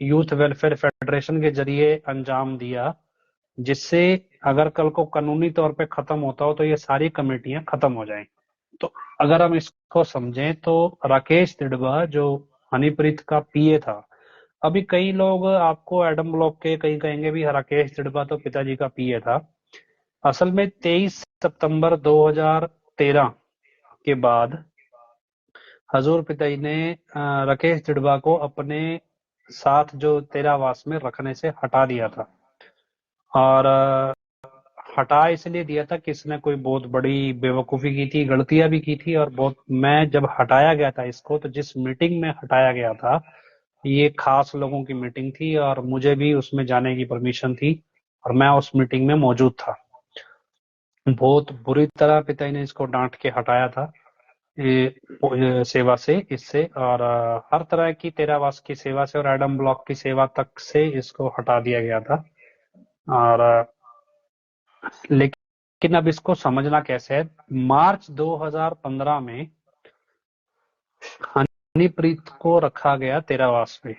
Youth welfare federation के जरिए अंजाम दिया, जिससे अगर कल को कानूनी तौर पे खत्म होता हो तो ये सारी कमेटियां खत्म हो जाएं। तो अगर हम इसको समझें तो राकेश दिड़बा जो हनीप्रीत का पीए था, अभी कई लोग आपको एडम ब्लॉक के कई कहेंगे भी राकेश दिड़बा तो पिताजी का पीए था। असल में 23 सितंबर 2013 के बाद हजूर पिताजी ने राकेश दिड़बा को अपने साथ जो तेरावास में रखने से हटा दिया था। और हटा इसलिए दिया था कि इसने कोई बहुत बड़ी बेवकूफी की थी, गलतियां भी की थी। और बहुत, मैं जब हटाया गया था इसको, तो जिस मीटिंग में हटाया गया था ये खास लोगों की मीटिंग थी और मुझे भी उसमें जाने की परमिशन थी और मैं उस मीटिंग में मौजूद था। बहुत बुरी तरह पिताजी ने इसको डांट के हटाया था ये सेवा से, इससे। और हर तरह की तेरावास की सेवा से और एडम ब्लॉक की सेवा तक से इसको हटा दिया गया था। और लेकिन अब इसको समझना कैसे है। मार्च 2015 में हनीप्रीत को रखा गया तेरावास में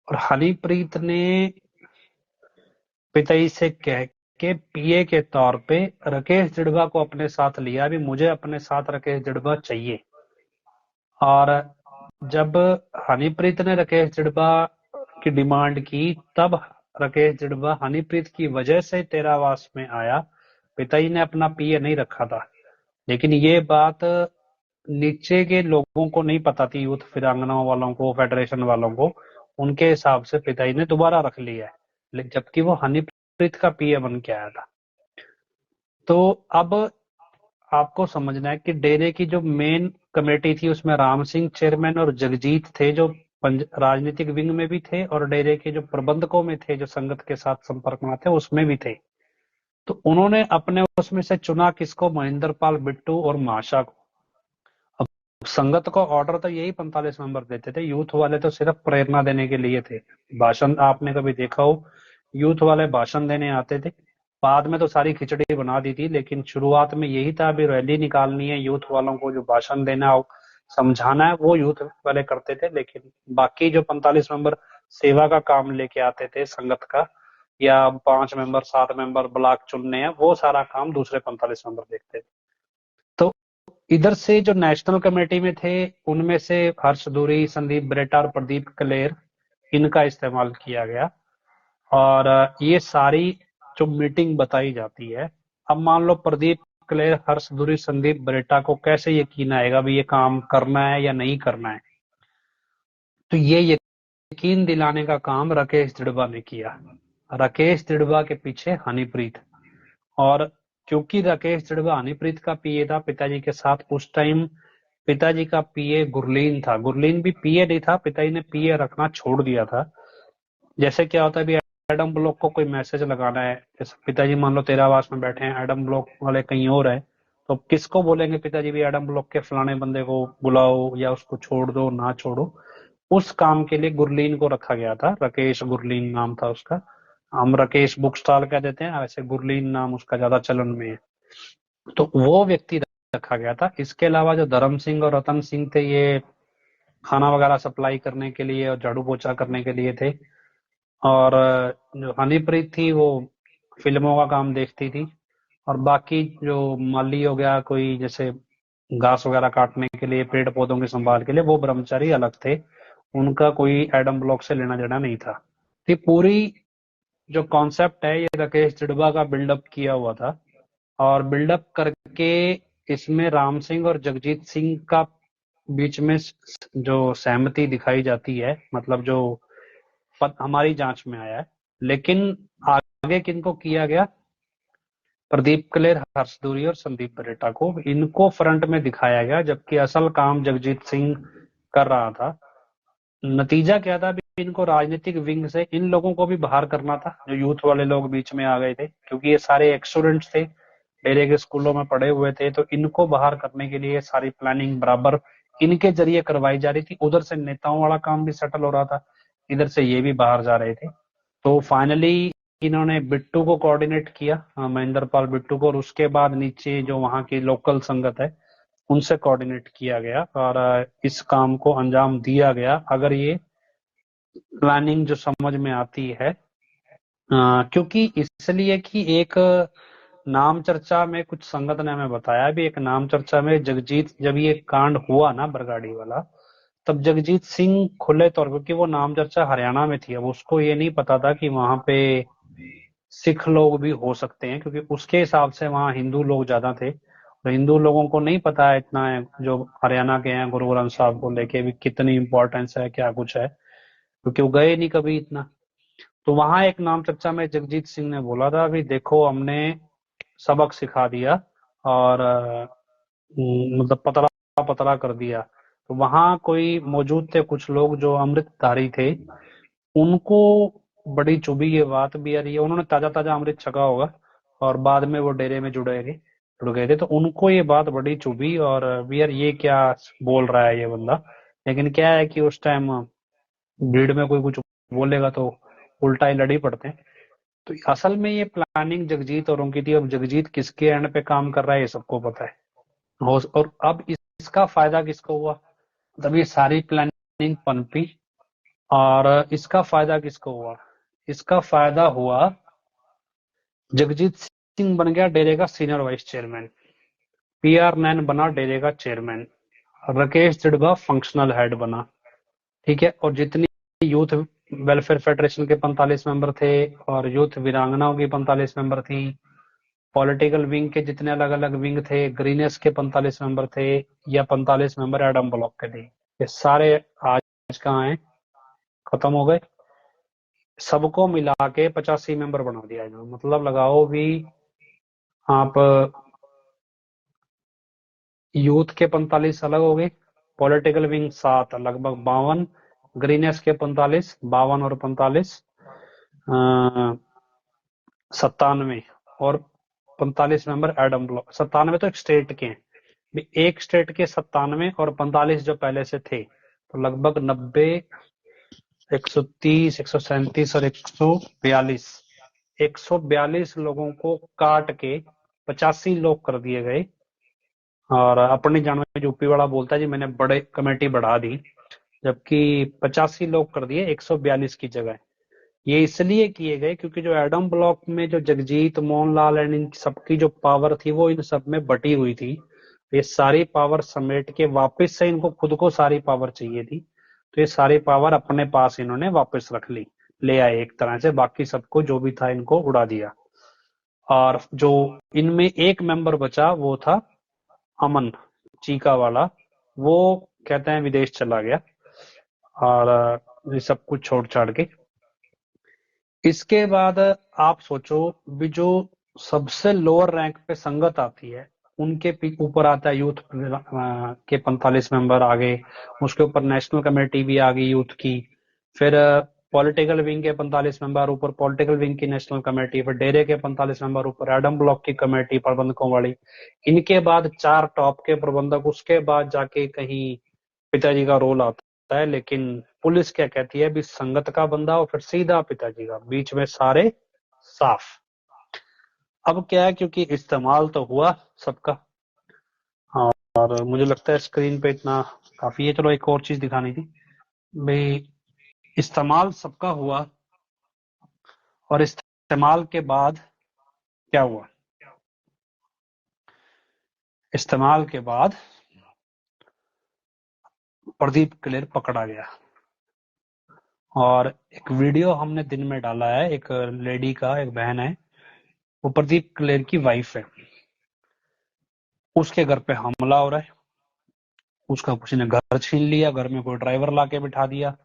और हनीप्रीत ने पिताजी से कह के पीए के तौर पे राकेश दिड़बा को अपने साथ लिया, भी मुझे अपने साथ राकेश दिड़बा चाहिए। और जब हनीप्रीत ने राकेश दिड़बा की डिमांड की, तब राकेश दिड़बा हनीप्रीत की वजह से तेरावास में आया। पिताजी ने अपना पीए नहीं रखा था। लेकिन ये बात नीचे के लोगों को नहीं पता थी, यूथ वीरांगनाओं वालों को, फेडरेशन वालों को। उनके हिसाब से पिताजी ने दोबारा रख लिया है, लेकिन जबकि वो हनीप्रीत का पीए बन के आया था। तो अब आपको समझना है कि डेरे की जो मेन कमेटी थी उसमें राम सिंह चेयरमैन और जगजीत थे, जो राजनीतिक विंग में भी थे, और डेरे के जो प्रबंधकों में थे, जो संगत के साथ संपर्क में थे, उसमें भी थे। तो उन्होंने अपने उसमें से चुना किसको? महेंद्र पाल बिट्टू और माशा को। अब संगत को ऑर्डर तो यही 45 मेंबर देते थे, यूथ वाले तो सिर्फ प्रेरणा देने के लिए थे। भाषण आपने कभी देखा हो, यूथ वाले भाषण देने आते थे। बाद में तो सारी खिचड़ी बना दी थी, लेकिन शुरुआत में यही था, अभी रैली निकालनी है यूथ वालों को, जो भाषण देना हो, समझाना है, वो यूथ वाले करते थे। लेकिन बाकी जो 45 मेंबर सेवा का काम लेके आते थे संगत का, या 5 मेंबर 7 मेंबर ब्लॉक चुनने हैं, वो सारा काम दूसरे 45 मेंबर देखते थे। तो इधर से जो नेशनल कमेटी में थे, उनमें से हर्ष दूरी, संदीप बरेटा और प्रदीप कलेर, इनका इस्तेमाल किया गया। और ये सारी जो मीटिंग बताई जाती है, अब मान लो प्रदीप कलेर, हर्ष दूरी, संदीप बरेटा को कैसे यकीन आएगा भी ये काम करना है या नहीं करना है? तो ये यकीन दिलाने का काम राकेश दिड़बा ने किया। राकेश दिड़बा के पीछे हनीप्रीत। और क्योंकि राकेश दिड़बा हनीप्रीत का पीए था पिताजी के साथ, उस टाइम पिताजी का पीए गुरलीन था। गुरलीन भी पीए नहीं था, पिताजी ने पीए रखना छोड़ दिया था। जैसे क्या होता है भी, एडम ब्लॉक को कोई मैसेज लगाना है, जैसे पिताजी मान लो तेरावास में बैठे हैं, एडम ब्लॉक वाले कहीं और है, तो किसको बोलेंगे पिताजी भी एडम ब्लॉक के फलाने बंदे को बुलाओ या उसको छोड़ दो, ना छोड़ो? उस काम के लिए गुरलीन को रखा गया था, राकेश गुरलीन नाम था उसका। हम राकेश बुक स्टॉल कह देते हैं, वैसे गुरलीन नाम उसका ज्यादा चलन में है। तो वो व्यक्ति रखा गया था। इसके अलावा जो धर्म सिंह और रतन सिंह थे, ये खाना वगैरह सप्लाई करने के लिए और झाड़ू पोछा करने के लिए थे। और जो हनीप्रीत थी वो फिल्मों का काम देखती थी। और बाकी जो माली हो गया, कोई जैसे घास वगैरह काटने के लिए, पेड़ पौधों की संभाल के लिए, वो ब्रह्मचारी अलग थे। उनका कोई एडम ब्लॉक से लेना देना नहीं था। ये पूरी जो कॉन्सेप्ट है, ये राकेश चिड़बा का बिल्डअप किया हुआ था। और बिल्डअप करके इसमें राम सिंह और जगजीत सिंह का बीच में जो सहमति दिखाई जाती है, मतलब जो पद हमारी जांच में आया है। लेकिन आगे किनको किया गया? प्रदीप कलेर, हर्ष दूरी और संदीप बरेटा को, इनको फ्रंट में दिखाया गया, जबकि असल काम जगजीत सिंह कर रहा था। नतीजा क्या था? भी इनको राजनीतिक विंग से इन लोगों को भी बाहर करना था, जो यूथ वाले लोग बीच में आ गए थे, क्योंकि ये सारे एक्स स्टूडेंट्स थे, डेरे के स्कूलों में पढ़े हुए थे। तो इनको बाहर करने के लिए सारी प्लानिंग बराबर इनके जरिए करवाई जा रही थी। उधर से नेताओं वाला काम भी सेटल हो रहा था, इधर से ये भी बाहर जा रहे थे। तो फाइनली इन्होंने बिट्टू को कोऑर्डिनेट किया, महेंद्र पाल बिट्टू को, और उसके बाद नीचे जो वहां की लोकल संगत है उनसे कोऑर्डिनेट किया गया और इस काम को अंजाम दिया गया। अगर ये प्लानिंग जो समझ में आती है, क्योंकि इसलिए कि एक नाम चर्चा में कुछ संगत ने हमें बताया भी, एक नाम चर्चा में जगजीत, जब ये कांड हुआ ना बरगाड़ी वाला, तब जगजीत सिंह खुले तौर, क्योंकि वो नाम चर्चा हरियाणा में थी, अब उसको ये नहीं पता था कि वहां पे सिख लोग भी हो सकते हैं, क्योंकि उसके हिसाब से वहाँ हिंदू लोग ज्यादा थे, और हिंदू लोगों को नहीं पता है इतना है, जो हरियाणा के हैं गुरु ग्रंथ साहब को लेके भी कितनी इंपॉर्टेंस है, क्या कुछ है, क्योंकि वो गए नहीं कभी इतना। तो वहां एक नाम चर्चा में जगजीत सिंह ने बोला था, अभी देखो हमने सबक सिखा दिया, और मतलब पतला पतला कर दिया। तो वहां कोई मौजूद थे कुछ लोग जो अमृतधारी थे, उनको बड़ी चुभी ये बात भी यार, ये उन्होंने ताजा ताजा अमृत छका होगा, और बाद में वो डेरे में जुड़ गए थे, तो उनको ये बात बड़ी चुभी, और भी यार ये क्या बोल रहा है ये बंदा। लेकिन क्या है कि उस टाइम भीड़ में कोई कुछ बोलेगा तो उल्टा ही लड़ी पड़ते हैं। तो असल में ये प्लानिंग जगजीत औरों की थी। अब जगजीत किसके एंड पे काम कर रहा है ये सबको पता है। और अब इसका फायदा किसको हुआ, तब ये सारी प्लानिंग पनपी, और इसका फायदा किसको हुआ, इसका फायदा हुआ, जगजीत सिंह बन गया डेरे का सीनियर वाइस चेयरमैन, पीआर नैन बना डेरे का चेयरमैन, राकेश जिड़वा फंक्शनल हेड बना। ठीक है, और जितनी यूथ वेलफेयर फेडरेशन के 45 मेंबर थे, और यूथ वीरांगनाओं की 45 मेंबर थी, पॉलिटिकल विंग के जितने अलग अलग विंग थे, ग्रीनेस के 45 मेंबर थे, या 45 मेंबर एडम ब्लॉक के थे, ये सारे आज कहाँ हैं, खत्म हो गए। सबको मिला के 85 मेंबर बना दिया इन्होंने, मतलब लगाओ भी आप, यूथ के 45 अलग हो गए, पॉलिटिकल विंग 7, लगभग 52, ग्रीनेस के 45, 52 और 45 97, और 45 मेंबर एडम ब्लॉक, 97 तो एक स्टेट के हैं, एक स्टेट के 97 और 45 जो पहले से थे, तो लगभग 90, 130, 137 और 142, 142 लोगों को काट के 85 लोग कर दिए गए। और अपनी जान में यूपी वाला बोलता है जी मैंने बड़े कमेटी बढ़ा दी, जबकि 85 लोग कर दिए 142 की जगह। ये इसलिए किए गए क्योंकि जो एडम ब्लॉक में जो जगजीत, मोहनलाल एंड इन सबकी जो पावर थी वो इन सब में बटी हुई थी, ये सारी पावर समेट के वापस से इनको खुद को सारी पावर चाहिए थी, तो ये सारी पावर अपने पास इन्होंने वापस रख ली, ले आए एक तरह से, बाकी सबको जो भी था इनको उड़ा दिया। और जो इनमें एक मेंबर बचा वो था अमन, चीका वाला, वो कहते हैं विदेश चला गया, और ये सब कुछ छोड़ छाड़ के। इसके बाद आप सोचो भी, जो सबसे लोअर रैंक पे संगत आती है उनके ऊपर आता है यूथ के 45 मेंबर आ गए, उसके ऊपर नेशनल कमेटी भी आ गई यूथ की, फिर पॉलिटिकल विंग के 45 मेंबर ऊपर पॉलिटिकल विंग की नेशनल कमेटी, फिर डेरे के 45 मेंबर ऊपर एडम ब्लॉक की कमेटी प्रबंधकों वाली, इनके बाद 4 टॉप के प्रबंधक, उसके बाद जाके कहीं पिताजी का रोल आता है। लेकिन पुलिस क्या कहती है, भी संगत का बंदा और फिर सीधा पिताजी का, बीच में सारे साफ। अब क्या है, क्योंकि इस्तेमाल तो हुआ सबका, और मुझे लगता है स्क्रीन पे इतना काफी है। चलो एक और चीज दिखानी थी भाई, इस्तेमाल सबका हुआ, और इस्तेमाल के बाद क्या हुआ, इस्तेमाल के बाद प्रदीप क्लेर पकड़ा गया। और एक वीडियो हमने दिन में डाला है, एक लेडी का, एक बहन है, वो प्रदीप क्लेर की वाइफ है, उसके घर पे हमला हो रहा है, उसका किसी ने घर छीन लिया, घर में कोई ड्राइवर ला के बिठा दिया।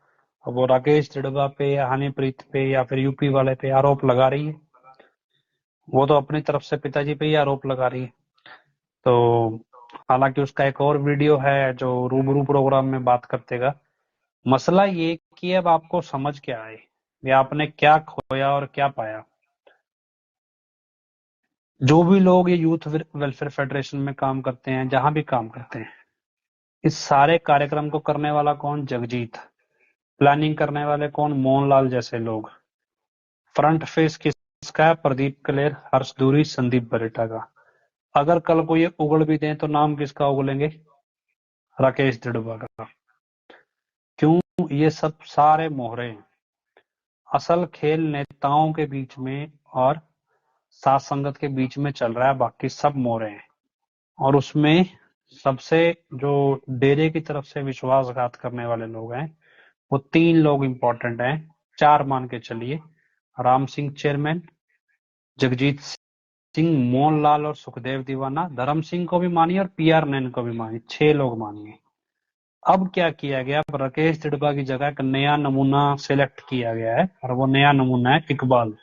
अब वो राकेश जिड़वा पे या हनीप्रीत पे या फिर यूपी वाले पे आरोप लगा रही है, वो तो अपनी तरफ से पिताजी पे ही आरोप लगा रही है। तो हालांकि उसका एक और वीडियो है जो रूबरू प्रोग्राम में बात करतेगा। मसला ये कि अब आपको समझ क्या आए, या आपने क्या खोया और क्या पाया। जो भी लोग ये यूथ वेलफेयर फेडरेशन में काम करते हैं, जहां भी काम करते हैं, इस सारे कार्यक्रम को करने वाला कौन, जगजीत। प्लानिंग करने वाले कौन, मोहनलाल जैसे लोग। फ्रंट फेस किसका है, प्रदीप कलेर, हर्ष दूरी, संदीप बरेटा का। अगर कल को ये उगल भी दें तो नाम किसका उगलेंगे, राकेश जिड़वा का। क्यों, ये सब सारे मोहरे हैं। असल खेल नेताओं के बीच में और साथ संगत के बीच में चल रहा है, बाकी सब मोरे हैं। और उसमें सबसे जो डेरे की तरफ से विश्वासघात करने वाले लोग हैं, वो 3 लोग इंपॉर्टेंट हैं, 4 मान के चलिए। राम सिंह चेयरमैन, जगजीत सिंह, मोहनलाल और सुखदेव दीवाना, धर्म सिंह को भी मानिए और पीआर नैन को भी मानिए, 6 लोग मानिए। अब क्या किया गया, अब राकेश जड़बा की जगह एक नया नमूना सिलेक्ट किया गया है, और वो नया नमूना है इकबाल।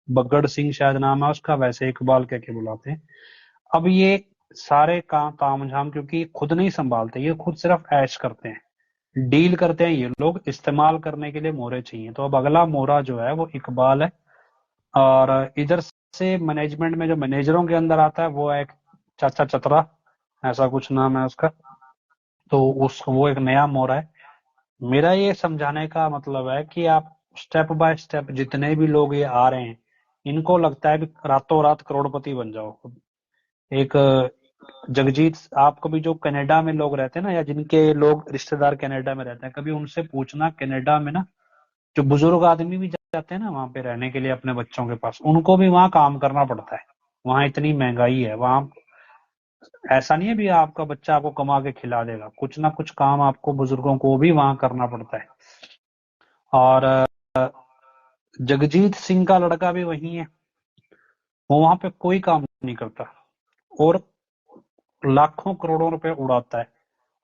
बगड़ सिंह शायद नाम है उसका, वैसे इकबाल कह के बुलाते हैं। अब ये सारे काम तामझाम क्योंकि खुद नहीं संभालते, ये खुद सिर्फ ऐश करते हैं, डील करते हैं, ये लोग इस्तेमाल करने के लिए मोहरे चाहिए। तो अब अगला मोहरा जो है वो इकबाल है। और इधर से मैनेजमेंट में जो मैनेजरों के अंदर आता है वो है एक चाचा चतरा, ऐसा कुछ नाम है उसका। तो उस वो एक नया मोहरा है। मेरा ये समझाने का मतलब है कि आप स्टेप बाय स्टेप जितने भी लोग ये आ रहे हैं, इनको लगता है कि रातों रात करोड़पति बन जाओ। एक जगजीत, आप कभी जो कनाडा में लोग रहते हैं ना, या जिनके लोग रिश्तेदार कनाडा में रहते हैं, कभी उनसे पूछना, कनाडा में ना जो बुजुर्ग आदमी भी जाते हैं ना वहां पे रहने के लिए अपने बच्चों के पास, उनको भी वहां काम करना पड़ता है। वहां इतनी महंगाई है, वहां ऐसा नहीं है भी आपका बच्चा आपको कमा के खिला देगा, कुछ ना कुछ काम आपको बुजुर्गों को भी वहां करना पड़ता है। और जगजीत सिंह का लड़का भी वही है, वो वहां पे कोई काम नहीं करता और लाखों करोड़ों रुपए उड़ाता है।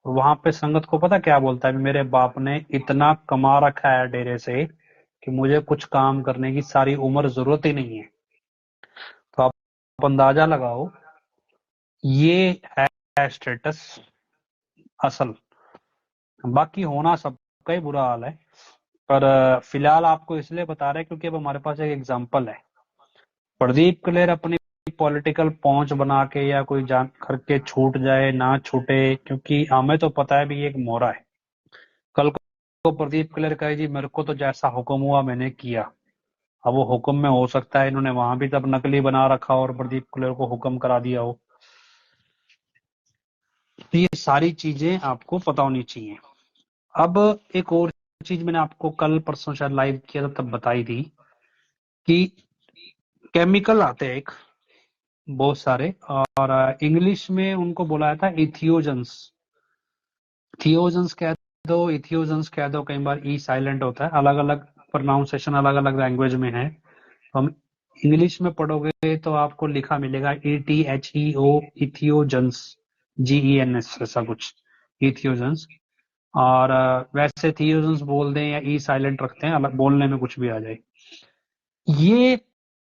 और वहां पे संगत को पता क्या बोलता है, मेरे बाप ने इतना कमा रखा है डेरे से कि मुझे कुछ काम करने की सारी उम्र जरूरत ही नहीं है। तो आप अंदाजा लगाओ, ये है स्टेटस असल। बाकी होना सबका ही बुरा हाल है, पर फिलहाल आपको इसलिए बता रहे हैं क्योंकि अब हमारे पास एक एग्जांपल है। प्रदीप क्लेर अपनी पॉलिटिकल पहुंच बना के या कोई जान करके छूट जाए ना छूटे, क्योंकि हमें तो पता है भी ये एक मोहरा है। कल को प्रदीप क्लेर कहे जी मेरे को तो जैसा हुक्म हुआ मैंने किया। अब वो हुक्म में हो सकता है इन्होंने वहां भी तब नकली बना रखा और प्रदीप क्लेर को हुक्म करा दिया हो। तो ये सारी चीजें आपको पता होनी चाहिए। अब एक और चीज मैंने आपको कल परसों शायद लाइव किया था तब बताई थी कि केमिकल आते हैं एक बहुत सारे, और इंग्लिश में उनको बुलाया था इथियोजन्स। थियोजन्स कह दो, इथियोजन्स कह दो, कई बार ई साइलेंट होता है, अलग अलग प्रोनाउंसिएशन अलग अलग लैंग्वेज में है। तो हम इंग्लिश में पढ़ोगे तो आपको लिखा मिलेगा ETHEO, इथियोजन्स, GENS ऐसा कुछ, इथियोजन्स। और वैसे थियोजन्स बोल दें या ई साइलेंट रखते हैं, अलग बोलने में कुछ भी आ जाए। ये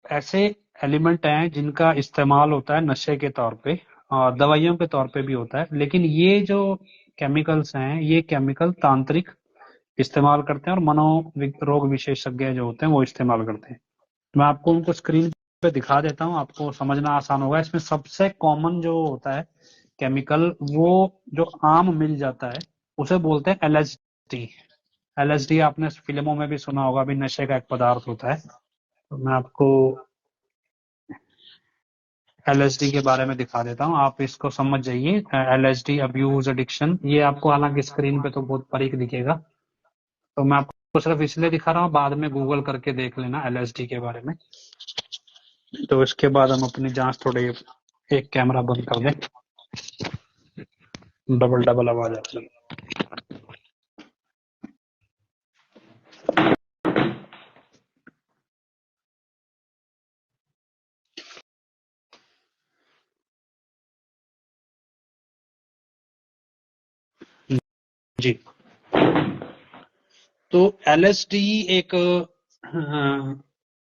ऐसे एलिमेंट हैं जिनका इस्तेमाल होता है नशे के तौर पे और दवाइयों के तौर पे भी होता है, लेकिन ये जो केमिकल्स हैं ये केमिकल तांत्रिक इस्तेमाल करते हैं और रोग विशेषज्ञ जो होते हैं वो इस्तेमाल करते हैं। मैं आपको उनको स्क्रीन पे दिखा देता हूँ, आपको समझना आसान होगा। इसमें सबसे कॉमन जो होता है केमिकल, वो जो आम मिल जाता है उसे बोलते हैं LSD। LSD आपने फिल्मों में भी सुना होगा, भी नशे का एक पदार्थ होता है। तो मैं आपको LSD के बारे में दिखा देता हूँ, आप इसको समझ जाइए। LSD अब्यूज एडिक्शन, ये आपको हालांकि स्क्रीन पे तो बहुत बारीक दिखेगा, तो मैं आपको सिर्फ इसलिए दिखा रहा हूँ, बाद में गूगल करके देख लेना LSD के बारे में। तो इसके बाद हम अपनी जांच थोड़ी, एक कैमरा बंद कर दें, डबल डबल आवाज आती है। जी, तो LSD एक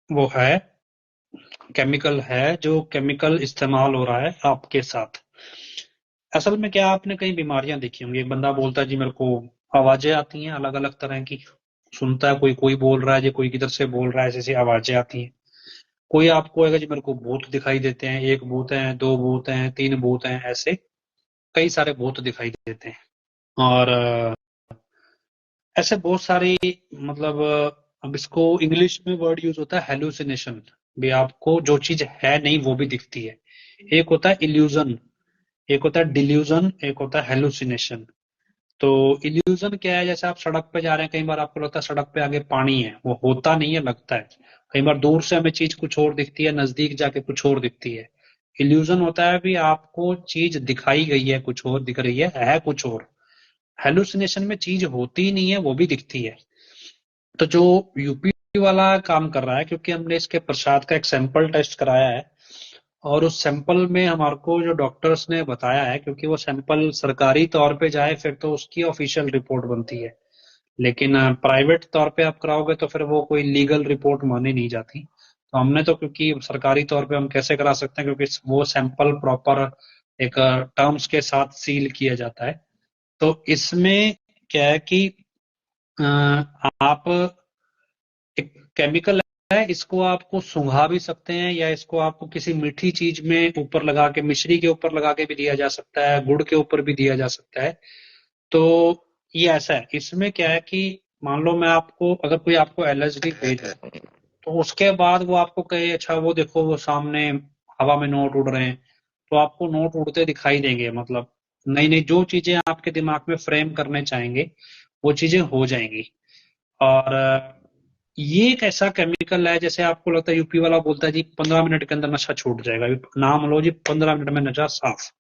वो है, केमिकल है, जो केमिकल इस्तेमाल हो रहा है आपके साथ। असल में क्या, आपने कई बीमारियां देखी होंगी, एक बंदा बोलता है जी मेरे को आवाजें आती हैं अलग अलग तरह की, सुनता है कोई कोई बोल रहा है जी, कोई किधर से बोल रहा है, ऐसी ऐसी आवाजें आती हैं। कोई आपको आएगा जी मेरे को भूत दिखाई देते हैं, 1 भूत है, 2 भूत हैं, 3 भूत हैं, ऐसे कई सारे भूत दिखाई देते हैं। और ऐसे बहुत सारी, मतलब अब इसको इंग्लिश में वर्ड यूज होता है हेलुसिनेशन, भी आपको जो चीज है नहीं वो भी दिखती है। एक होता है इल्यूजन, एक होता है डिल्यूजन, एक होता है हेलुसिनेशन। तो इल्यूजन क्या है, जैसे आप सड़क पे जा रहे हैं, कई बार आपको लगता है सड़क पे आगे पानी है, वो होता नहीं है, लगता है। कई बार दूर से हमें चीज कुछ और दिखती है, नजदीक जाके कुछ और दिखती है। इल्यूजन होता है भी आपको चीज दिखाई गई है, कुछ और दिख रही है कुछ और। हेलुसिनेशन में चीज होती ही नहीं है, वो भी दिखती है। तो जो यूपी वाला काम कर रहा है, क्योंकि हमने इसके प्रसाद का एक सैंपल टेस्ट कराया है, और उस सैंपल में हमारे को जो डॉक्टर्स ने बताया है, क्योंकि वो सैंपल सरकारी तौर पे जाए फिर तो उसकी ऑफिशियल रिपोर्ट बनती है, लेकिन प्राइवेट तौर पे आप कराओगे तो फिर वो कोई लीगल रिपोर्ट मानी नहीं जाती। तो हमने तो, क्योंकि सरकारी तौर पे हम कैसे करा सकते हैं, क्योंकि वो सैंपल प्रॉपर एक टर्म्स के साथ सील किया जाता है। तो इसमें क्या है कि आप, एक केमिकल है, इसको आपको सुंघा भी सकते हैं, या इसको आपको किसी मीठी चीज में ऊपर लगा के, मिश्री के ऊपर लगा के भी दिया जा सकता है, गुड़ के ऊपर भी दिया जा सकता है। तो ये ऐसा है, इसमें क्या है कि मान लो मैं आपको, अगर कोई आपको एलएसडी दे दे, तो उसके बाद वो आपको कहे अच्छा वो देखो वो सामने हवा में नोट उड़ रहे हैं, तो आपको नोट उड़ते दिखाई देंगे, मतलब नई नई जो चीजें आपके दिमाग में फ्रेम करने चाहेंगे वो चीजें हो जाएंगी। और ये एक ऐसा केमिकल है, जैसे आपको लगता है यूपी वाला बोलता है जी 15 मिनट के अंदर नशा छूट जाएगा, नाम लो जी 15 मिनट में नशा साफ।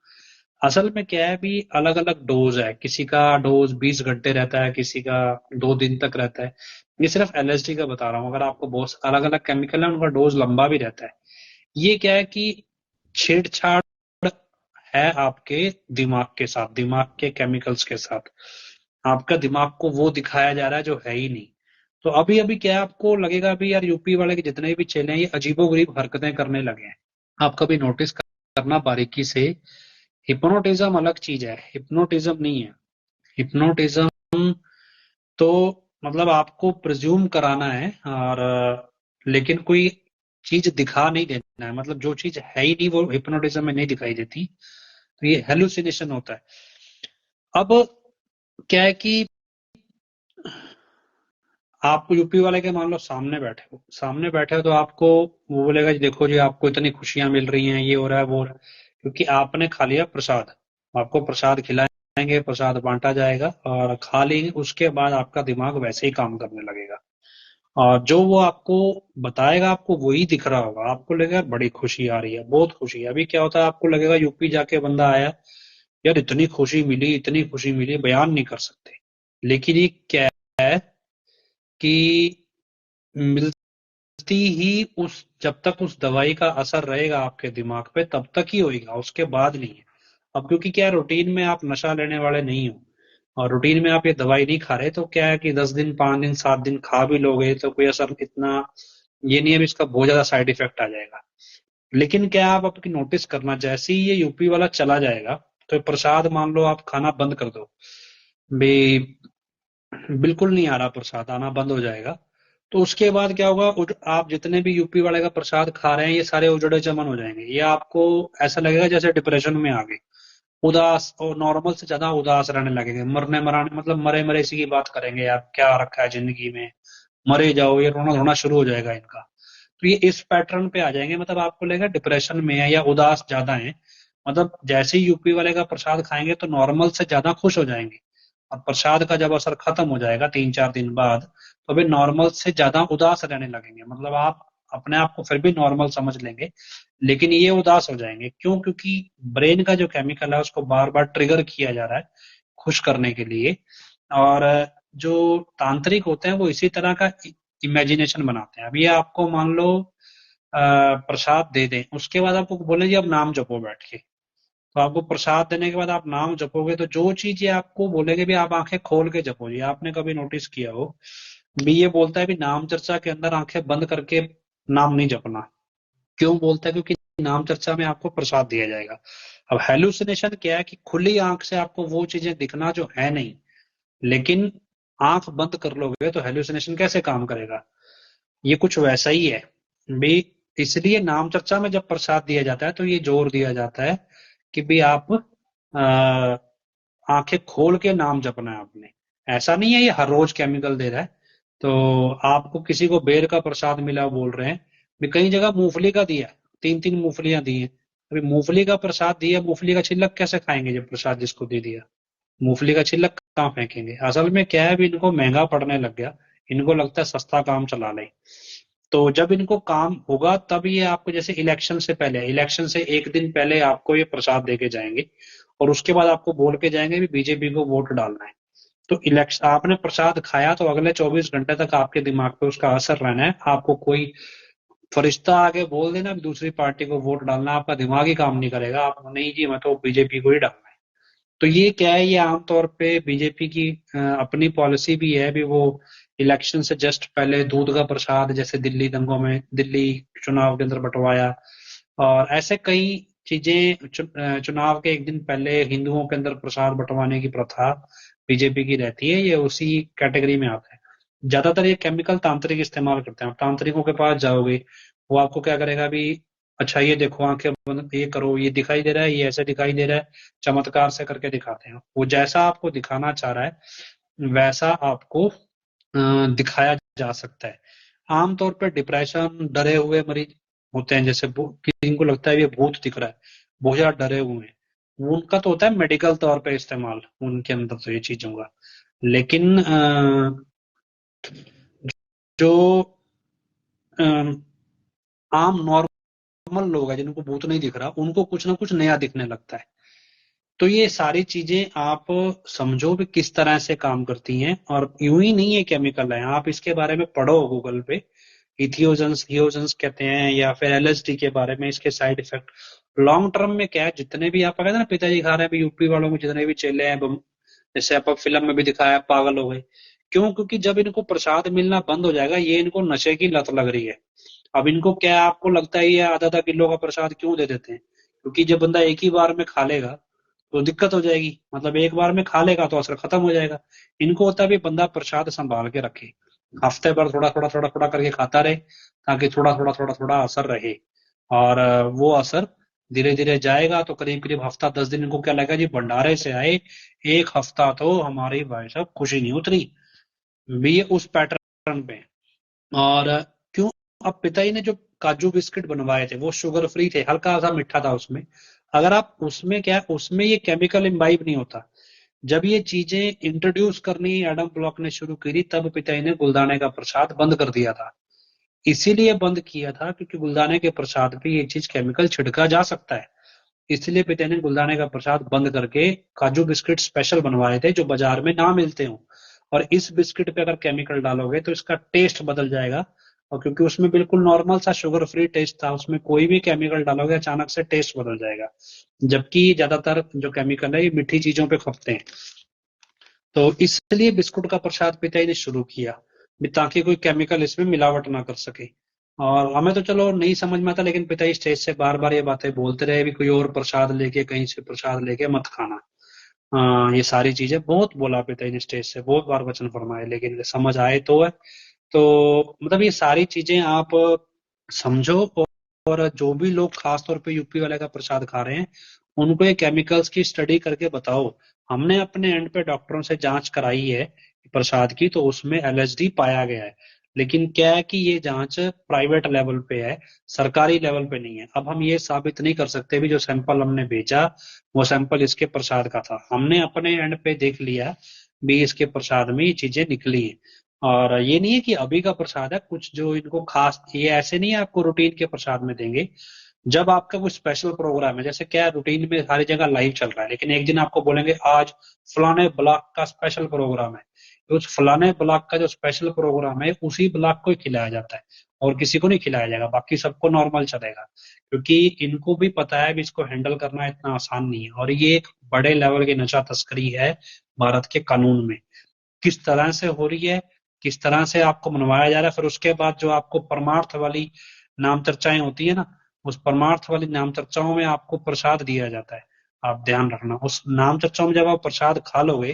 असल में क्या है भी, अलग अलग डोज है, किसी का डोज 20 घंटे रहता है, किसी का 2 दिन तक रहता है। ये सिर्फ एलएसडी का बता रहा हूँ, अगर आपको बहुत अलग अलग केमिकल है उनका डोज लंबा भी रहता है। ये क्या है कि छेड़छाड़ है आपके दिमाग के साथ, दिमाग के केमिकल्स के साथ। आपका दिमाग को वो दिखाया जा रहा है जो है ही नहीं। तो अभी अभी क्या है, आपको लगेगा भी यार यूपी वाले के जितने भी चेले हैं ये अजीबोगरीब हरकतें करने लगे हैं। आप कभी नोटिस करना बारीकी से, हिप्नोटिज्म अलग चीज है, हिप्नोटिज्म नहीं है। हिप्नोटिज्म तो मतलब आपको प्रिज्यूम कराना है, और लेकिन कोई चीज दिखा नहीं देना है, मतलब जो चीज है ही नहीं वो हिप्नोटिज्म में नहीं दिखाई देती। तो ये हेलुसिनेशन होता है। अब क्या है कि आप यूपी वाले के मान लो सामने बैठे हो तो आपको वो बोलेगा जी देखो जी आपको इतनी खुशियां मिल रही हैं, ये हो रहा है वो हो रहा है, क्योंकि आपने खा लिया प्रसाद। आपको प्रसाद खिलाएंगे, प्रसाद बांटा जाएगा, और खा लेंगे, उसके बाद आपका दिमाग वैसे ही काम करने लगेगा। और जो वो आपको बताएगा आपको वही दिख रहा होगा, आपको लगेगा बड़ी खुशी आ रही है, बहुत खुशी है। अभी क्या होता है, आपको लगेगा यूपी जाके बंदा आया, यार इतनी खुशी मिली, इतनी खुशी मिली, बयान नहीं कर सकते। लेकिन ये क्या है कि मिलती ही उस, जब तक उस दवाई का असर रहेगा आपके दिमाग पे तब तक ही होएगा, उसके बाद नहीं है। अब क्योंकि क्या है, रूटीन में आप नशा लेने वाले नहीं हो, और रूटीन में आप ये दवाई नहीं खा रहे, तो क्या है कि 10 दिन, 5 दिन, 7 दिन खा भी लोगे तो कोई असर इतना ये नहीं है, इसका बहुत ज्यादा साइड इफेक्ट आ जाएगा। लेकिन क्या आप आपकी नोटिस करना, जैसे ही ये यूपी वाला चला जाएगा, तो प्रसाद मान लो आप खाना बंद कर दो भी, बिल्कुल नहीं आ रहा, प्रसाद आना बंद हो जाएगा। तो उसके बाद क्या होगा, आप जितने भी यूपी वाले का प्रसाद खा रहे हैं ये सारे उजड़े चमन हो जाएंगे, ये आपको ऐसा लगेगा जैसे डिप्रेशन में आ गए, उदास, और नॉर्मल से ज्यादा उदास रहने लगेंगे, मरने मराने, मतलब मरे मरे सी की बात करेंगे, यार क्या रखा है जिंदगी में, मरे जाओ, ये रोना धोना शुरू हो जाएगा इनका। तो ये इस पैटर्न पे आ जाएंगे, मतलब आपको लगेगा डिप्रेशन में है या उदास ज्यादा है। मतलब जैसे ही यूपी वाले का प्रसाद खाएंगे तो नॉर्मल से ज्यादा खुश हो जाएंगे, और प्रसाद का जब असर खत्म हो जाएगा 3-4 दिन बाद, तो वे नॉर्मल से ज्यादा उदास रहने लगेंगे, मतलब आप अपने आप को फिर भी नॉर्मल समझ लेंगे, लेकिन ये उदास हो जाएंगे। क्यों? क्योंकि ब्रेन का जो केमिकल है उसको बार बार ट्रिगर किया जा रहा है खुश करने के लिए। और जो तांत्रिक होते हैं वो इसी तरह का इमेजिनेशन बनाते हैं। अब ये आपको मान लो प्रसाद दे दें, उसके बाद आपको बोले जी अब नाम जपो बैठ के, तो आपको प्रसाद देने के बाद आप नाम जपोगे, तो जो चीज ये आपको बोलेगे भी आप आंखें खोल के जपो जी। आपने कभी नोटिस किया हो भी, ये बोलता है भी नाम चर्चा के अंदर आंखें बंद करके नाम नहीं जपना। क्यों बोलता है? क्योंकि नाम चर्चा में आपको प्रसाद दिया जाएगा। अब हेलुसिनेशन क्या है कि खुली आंख से आपको वो चीजें दिखना जो है नहीं, लेकिन आंख बंद कर लोगे तो हेलुसिनेशन कैसे काम करेगा? ये कुछ वैसा ही है भी। इसलिए नाम चर्चा में जब प्रसाद दिया जाता है तो ये जोर दिया जाता है कि भी आप आंखें खोल के नाम जपना है आपने। ऐसा नहीं है ये हर रोज केमिकल दे रहा है। तो आपको किसी को बेर का प्रसाद मिला बोल रहे हैं, भी कई जगह मूंगफली का दिया, 3-3 मूंगफलियां दी हैं। अभी मूंगफली का प्रसाद दिया, मूंगफली का छिलक कैसे खाएंगे जब प्रसाद जिसको दे दिया? मूंगफली का छिलक कहाँ फेंकेंगे। असल में क्या है, अभी इनको महंगा पड़ने लग गया, इनको लगता है सस्ता काम चला लें। तो जब इनको काम होगा तब ये आपको, जैसे इलेक्शन से पहले, इलेक्शन से एक दिन पहले आपको ये प्रसाद देके जाएंगे और उसके बाद आपको बोल के जाएंगे भी बीजेपी को वोट डालना है। तो इलेक्शन आपने प्रसाद खाया तो अगले 24 घंटे तक आपके दिमाग पे उसका असर रहना है। आपको कोई फरिश्ता आके बोल देना भी दूसरी पार्टी को वोट डालना, आपका दिमाग ही काम नहीं करेगा, आप नहीं जी मैं तो बीजेपी को ही डालना है। तो ये क्या है, ये आमतौर पे बीजेपी की अपनी पॉलिसी भी है भी, वो इलेक्शन से जस्ट पहले दूध का प्रसाद, जैसे दिल्ली दंगों में, दिल्ली चुनाव के अंदर बंटवाया, और ऐसे कई चीजें चुनाव के एक दिन पहले हिंदुओं के अंदर प्रसाद बंटवाने की प्रथा बीजेपी की रहती है, ये उसी कैटेगरी में आता है। ज्यादातर ये केमिकल तांत्रिक इस्तेमाल करते हैं। आप तांत्रिकों के पास जाओगे, वो आपको क्या करेगा भी, अच्छा ये देखो आंखें बंद, ये करो, ये दिखाई दे रहा है, ये ऐसे दिखाई दे रहा है, चमत्कार से करके दिखाते हैं। वो जैसा आपको दिखाना चाह रहा है वैसा आपको दिखाया जा सकता है। आमतौर पर डिप्रेशन, डरे हुए मरीज होते हैं, जैसे किसी को लगता है ये भूत दिख रहा है, बहुत ज्यादा डरे हुए हैं, वो उनका तो होता है मेडिकल तौर पे इस्तेमाल उनके अंदर तो ये चीजों का। लेकिन जो अ, आम नॉर्मल लोग हैं जिनको भूत नहीं दिख रहा, उनको कुछ ना कुछ नया दिखने लगता है। तो ये सारी चीजें आप समझो कि किस तरह से काम करती हैं, और यूं ही नहीं है केमिकल है, आप इसके बारे में पढ़ो गूगल पे, इथियोजन्स हियोजन्स कहते हैं, या फिर एलएसडी के बारे में, इसके साइड इफेक्ट लॉन्ग टर्म में क्या है। जितने भी आप कहते हैं ना पिताजी खा रहे हैं, यूपी वालों में जितने भी चेले हैं, जैसे आप फिल्म में भी दिखाया, पागल हो गए। क्यों? क्योंकि जब इनको प्रसाद मिलना बंद हो जाएगा, ये इनको नशे की लत लग रही है। अब इनको क्या है, आपको लगता है ये आधा आधा किलो का प्रसाद क्यों दे देते हैं? क्योंकि जब बंदा एक ही बार में खा लेगा तो दिक्कत हो जाएगी, मतलब एक बार में खा लेगा तो असर खत्म हो जाएगा। इनको होता है भी बंदा प्रसाद संभाल के रखे, हफ्ते भर थोड़ा थोड़ा थोड़ा थोड़ा करके खाता रहे, ताकि थोड़ा थोड़ा थोड़ा थोड़ा असर रहे। और वो असर धीरे धीरे जाएगा तो करीब करीब हफ्ता 10 दिन इनको क्या लगेगा जी, भंडारे से आए, एक हफ्ता तो हमारी भाई साहब खुशी नहीं उतरी भी, ये उस पैटर्न पे। और क्यों, अब पिताजी ने जो काजू बिस्किट बनवाए थे वो शुगर फ्री थे, हल्का सा मीठा था उसमें। अगर आप उसमें क्या, उसमें ये केमिकल इम्बाइब नहीं होता। जब ये चीजें इंट्रोड्यूस करनी एडम ब्लॉक ने शुरू करी, तब पिताजी ने गुलदाने का प्रसाद बंद कर दिया था। इसीलिए बंद किया था क्योंकि गुलदाने के प्रसाद पे ये चीज केमिकल छिड़का जा सकता है। इसलिए पिता ने गुलदाने का प्रसाद बंद करके काजू बिस्किट स्पेशल बनवाए थे, जो बाजार में ना मिलते हो। और इस बिस्किट पे अगर केमिकल डालोगे तो इसका टेस्ट बदल जाएगा। और क्योंकि उसमें बिल्कुल नॉर्मल सा शुगर फ्री टेस्ट था, उसमें कोई भी केमिकल डालोगे अचानक से टेस्ट बदल जाएगा। जबकि ज्यादातर जो केमिकल है ये मीठी चीजों पे खपते हैं। तो इसलिए बिस्कुट का प्रसाद पिताजी ने शुरू किया भी, ताकि कोई केमिकल इसमें मिलावट ना कर सके। और हमें तो चलो नहीं समझ में आता, लेकिन पिताजी स्टेज से बार बार ये बातें बोलते रहे भी, कोई और प्रसाद लेके, कहीं से प्रसाद लेके मत खाना। ये सारी चीजें बहुत बोला पिताजी ने, स्टेज से बहुत बार वचन फरमाए, लेकिन समझ आए तो है। तो मतलब ये सारी चीजें आप समझो। और जो भी लोग खास तौर पे यूपी वाले का प्रसाद खा रहे हैं, उनको ये केमिकल्स की स्टडी करके बताओ। हमने अपने एंड पे डॉक्टरों से जांच कराई है प्रसाद की, तो उसमें एलएसडी पाया गया है। लेकिन क्या है कि ये जांच प्राइवेट लेवल पे है, सरकारी लेवल पे नहीं है। अब हम ये साबित नहीं कर सकते भी जो सैंपल हमने भेजा वो सैंपल इसके प्रसाद का था। हमने अपने एंड पे देख लिया भी इसके प्रसाद में ये चीजें निकली हैं। और ये नहीं है कि अभी का प्रसाद है, कुछ जो इनको खास, ये ऐसे नहीं है आपको रूटीन के प्रसाद में देंगे। जब आपका कोई स्पेशल प्रोग्राम है, जैसे क्या रूटीन में सारी जगह लाइव चल रहा है, लेकिन एक दिन आपको बोलेंगे आज फलाने ब्लॉक का स्पेशल प्रोग्राम है, तो उस फलाने ब्लॉक का जो स्पेशल प्रोग्राम है उसी ब्लॉक को ही खिलाया जाता है, और किसी को नहीं खिलाया जाएगा, बाकी सबको नॉर्मल चलेगा। क्योंकि इनको भी पता है भी इसको हैंडल करना इतना आसान नहीं है, और ये एक बड़े लेवल की नशा तस्करी है भारत के कानून में। किस तरह से हो रही है, किस तरह से आपको मनवाया जा रहा है, फिर उसके बाद जो आपको परमार्थ वाली नाम चर्चाएं होती है ना, उस परमार्थ वाली नाम चर्चाओं में आपको प्रसाद दिया जाता है। आप ध्यान रखना, उस नाम चर्चाओं में जब आप प्रसाद खा लोगे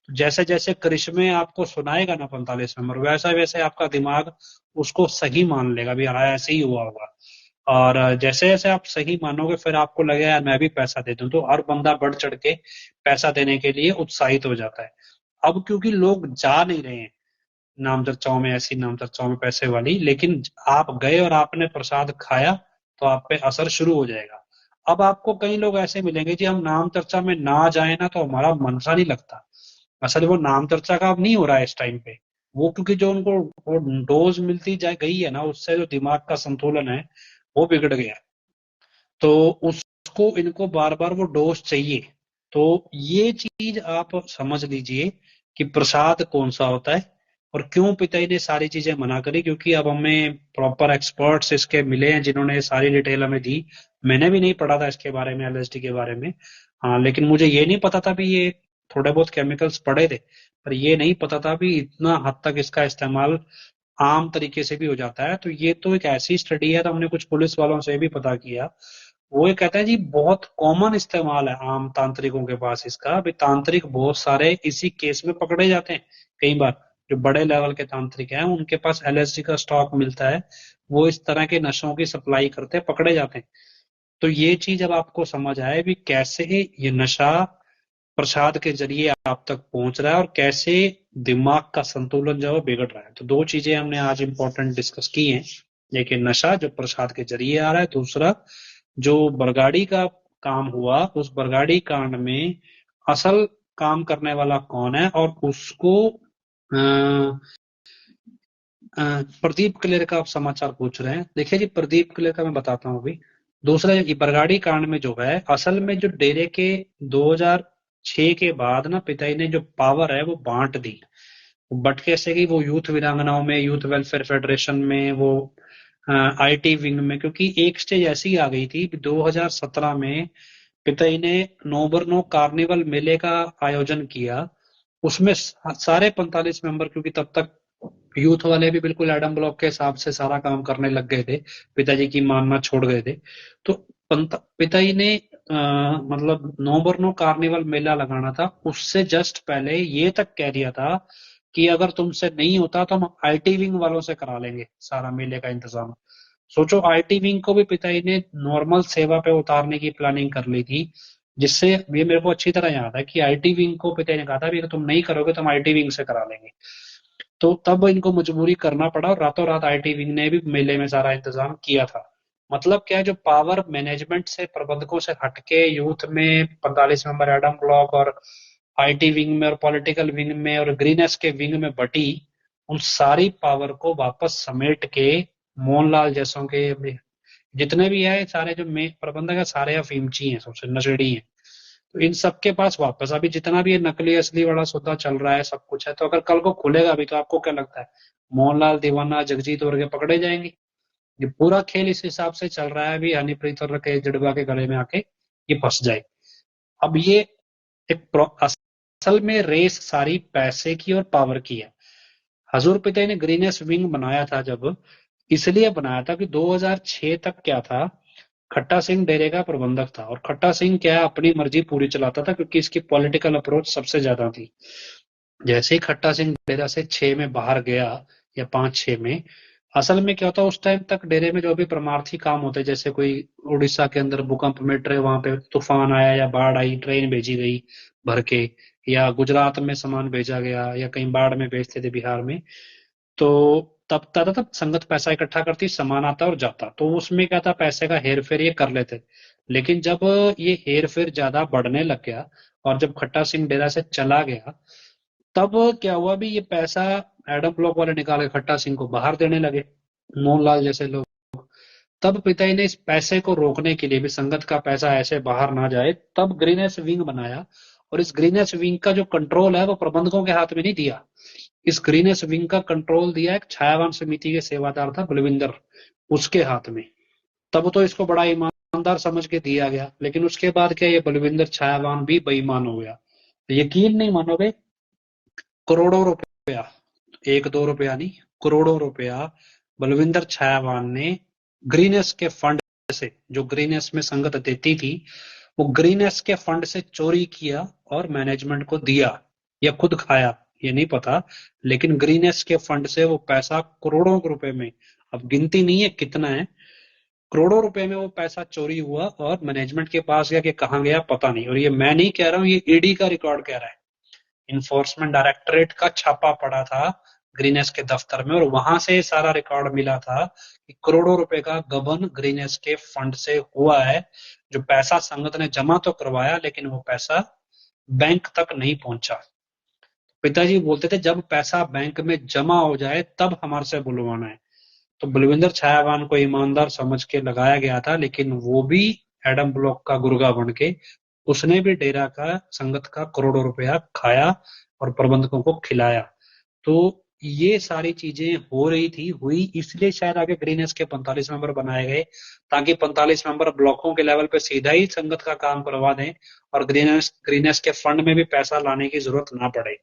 तो जैसे जैसे करिश्मे आपको सुनाएगा ना 45 नंबर, वैसा वैसे आपका दिमाग उसको सही मान लेगा भी, हाँ ऐसे ही हुआ होगा। और जैसे जैसे आप सही मानोगे फिर आपको लगेगा यार मैं भी पैसा दे दूं, तो हर बंदा बढ़ चढ़ के पैसा देने के लिए उत्साहित हो जाता है। अब क्योंकि लोग जा नहीं रहे हैं नाम चर्चाओं में, ऐसी नाम चर्चाओं में पैसे वाली, लेकिन आप गए और आपने प्रसाद खाया तो आप पे असर शुरू हो जाएगा। अब आपको कई लोग ऐसे मिलेंगे जी, हम नाम चर्चा में ना जाए ना तो हमारा मन सा नहीं लगता। असल वो नाम चर्चा का अब नहीं हो रहा है इस टाइम पे। वो क्योंकि जो उनको वो डोज मिलती जा गई है ना, उससे जो दिमाग का संतुलन है वो बिगड़ गया। तो उसको इनको बार बार वो डोज चाहिए। तो ये चीज आप समझ लीजिए कि प्रसाद कौन सा होता है और क्यों पिताजी ने सारी चीजें मना करी, क्योंकि अब हमें प्रॉपर एक्सपर्ट्स इसके मिले हैं जिन्होंने सारी डिटेल हमें दी। मैंने भी नहीं पढ़ा था इसके बारे में, एलएसडी के बारे में। हाँ, लेकिन मुझे ये नहीं पता था भी ये थोड़े बहुत केमिकल्स पढ़े थे, पर ये नहीं पता था भी इतना हद तक इसका इस्तेमाल आम तरीके से भी हो जाता है। तो ये तो एक ऐसी स्टडी है, तो हमने कुछ पुलिस वालों से भी पता किया। वो ये कहता है जी बहुत कॉमन इस्तेमाल है आम तांत्रिकों के पास इसका। अभी तांत्रिक बहुत सारे इसी केस में पकड़े जाते हैं कई बार। जो बड़े लेवल के तांत्रिक हैं उनके पास एलएसडी का स्टॉक मिलता है, वो इस तरह के नशों की सप्लाई करते हैं, पकड़े जाते हैं। तो ये चीज अब आपको समझ आए भी कैसे ये नशा प्रसाद के जरिए आप तक पहुंच रहा है और कैसे दिमाग का संतुलन जो है वो बिगड़ रहा है। तो दो चीजें हमने आज इंपॉर्टेंट डिस्कस की हैं। एक ये नशा जो प्रसाद के जरिए आ रहा है, दूसरा जो बरगाड़ी का काम हुआ उस बरगाड़ी कांड में असल काम करने वाला कौन है और उसको प्रदीप क्लेर का आप समाचार पूछ रहे हैं। देखिए जी, प्रदीप क्लेर का मैं बताता हूँ अभी। दूसरा ये बरगाड़ी कांड में जो है असल में जो डेरे के 2006 के बाद ना पिताजी ने जो पावर है वो बांट दी। बट कैसे कि वो यूथ वीरांगनाओं में, यूथ वेलफेयर फेडरेशन में, वो आईटी विंग में, क्योंकि एक स्टेज ऐसी आ गई थी 2017 में पिताजी ने नो बरनो कार्निवल मेले का आयोजन किया। उसमें सारे 45 मेंबर, क्योंकि तब तक यूथ वाले भी बिल्कुल एडम ब्लॉक के हिसाब से सारा काम करने लग गए थे, पिताजी की मानना छोड़ गए थे। तो पिताजी ने मतलब नो बरनो कार्निवल मेला लगाना था, उससे जस्ट पहले ये तक कह दिया था कि अगर तुमसे नहीं होता तो हम आईटी विंग वालों से करा लेंगे सारा मेले का इंतजाम। सोचो, आईटी विंग को भी पिताजी ने नॉर्मल सेवा पे उतारने की प्लानिंग कर ली थी। जिससे ये मेरे को अच्छी तरह याद है कि आईटी विंग को पिताजी ने कहा था भी अगर तुम नहीं करोगे तो हम आईटी विंग से करा लेंगे। तो तब इनको मजबूरी करना पड़ा और रातों रात आईटी विंग ने भी मेले में सारा इंतजाम किया था। मतलब क्या है, जो पावर मैनेजमेंट से, प्रबंधकों से हटके यूथ में 45 मेंबर एडम ब्लॉक और आईटी विंग में और पॉलिटिकल विंग में और ग्रीनएस के विंग में बटी, उन सारी पावर को वापस समेट के मोहनलाल जैसों के जितने भी है सारे जो मेन प्रबंधक है सारे अफीमची हैं, सबसे नशेड़ी हैं। तो इन सबके पास वापस अभी जितना भी ये नकली असली वाला सौदा चल रहा है सब कुछ है। तो अगर कल को खुलेगा भी तो आपको क्या लगता है मोहनलाल दीवाना जगजीत वर्गे पकड़े जाएंगे? ये पूरा खेल इस हिसाब से चल रहा है, अभी हनीप्रीत और राकेश जड़वा के गले में आके ये फंस जाए। अब ये असल में रेस सारी पैसे की और पावर की है। हजूर पिता ने ग्रीनेस विंग बनाया था जब, इसलिए बनाया था कि 2006 तक क्या था, खट्टा सिंह डेरे का प्रबंधक था और खट्टा सिंह क्या है अपनी मर्जी पूरी चलाता था क्योंकि इसकी पॉलिटिकल अप्रोच सबसे ज्यादा थी। जैसे ही खट्टा सिंह डेरा से 6 में बाहर गया या 5-6 में, असल में क्या होता उस टाइम तक डेरे में जो भी परमार्थी काम होते, जैसे कोई उड़ीसा के अंदर भूकंप में वहां पे तूफान आया या बाढ़ आई, ट्रेन भेजी गई भर के, या गुजरात में सामान भेजा गया या कहीं बाढ़ में भेजते थे बिहार में, तो तब संगत पैसा इकट्ठा करती, सामान आता और जाता, तो उसमें क्या था पैसे का हेर फेर ये कर लेते। लेकिन जब ये हेर फेर ज्यादा बढ़ने लग गया और जब खट्टा सिंह डेरा से चला गया, तब क्या हुआ भी ये पैसा एडम ब्लॉक वाले निकाल के खट्टा सिंह को बाहर देने लगे, मोहनलाल जैसे लोग। तब पिताजी ने इस पैसे को रोकने के लिए भी, संगत का पैसा ऐसे बाहर ना जाए, तब ग्रीनेस विंग बनाया। और इस ग्रीनेस विंग का जो कंट्रोल है वो प्रबंधकों के हाथ में नहीं दिया। इस ग्रीनेस विंग का कंट्रोल दिया एक छायावान समिति के सेवादार था बलविंदर, उसके हाथ में। तब तो इसको बड़ा ईमानदार समझ के दिया गया, लेकिन उसके बाद क्या ये बलविंदर छायावान भी बेईमान हो गया। यकीन नहीं मानोगे, करोड़ों रुपया, 1-2 रुपया नहीं, करोड़ों रुपया बलविंदर छायावान ने ग्रीनेस के फंड से, जो ग्रीनेस में संगत देती थी, वो ग्रीनेस के फंड से चोरी किया और मैनेजमेंट को दिया या खुद खाया ये नहीं पता। लेकिन ग्रीनेस के फंड से वो पैसा करोड़ों रुपए में, अब गिनती नहीं है कितना है, करोड़ों रुपए में वो पैसा चोरी हुआ और मैनेजमेंट के पास गया कि कहाँ गया पता नहीं। और ये मैं नहीं कह रहा हूँ, ये ईडी का रिकॉर्ड कह रहा है। इन्फोर्समेंट डायरेक्टरेट का छापा पड़ा था ग्रीनेस के दफ्तर में और वहां से सारा रिकॉर्ड मिला था कि करोड़ों रुपए का गबन ग्रीनेस के फंड से हुआ है। जो पैसा संगत ने जमा तो करवाया लेकिन वो पैसा बैंक तक नहीं पहुंचा। पिताजी बोलते थे जब पैसा बैंक में जमा हो जाए तब हमारे से बुलवाना है। तो बलविंदर छायावान को ईमानदार समझ के लगाया गया था, लेकिन वो भी एडम ब्लॉक का गुर्गा बन के उसने भी डेरा का संगत का करोड़ों रुपया खाया और प्रबंधकों को खिलाया। तो ये सारी चीजें हो रही थी, हुई इसलिए शायद आगे ग्रीनएस के 45 मेंबर बनाए गए, ताकि 45 मेंबर ब्लॉकों के लेवल पे सीधा ही संगत का काम करवा दें और ग्रीनएस ग्रीनएस के फंड में भी पैसा लाने की जरूरत ना पड़े।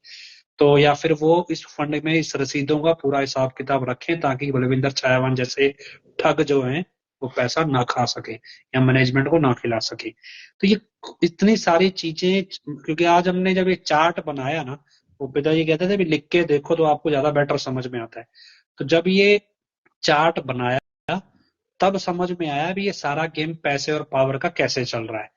तो या फिर वो इस फंड में इस रसीदों का पूरा हिसाब किताब रखें ताकि बलविंदर छायावान जैसे ठग जो हैं वो पैसा ना खा सके या मैनेजमेंट को ना खिला सके। तो ये इतनी सारी चीजें, क्योंकि आज हमने जब ये चार्ट बनाया ना, वो पिताजी कहते थे भी लिख के देखो तो आपको ज्यादा बेटर समझ में आता है। तो जब ये चार्ट बनाया तब समझ में आया भी ये सारा गेम पैसे और पावर का कैसे चल रहा है।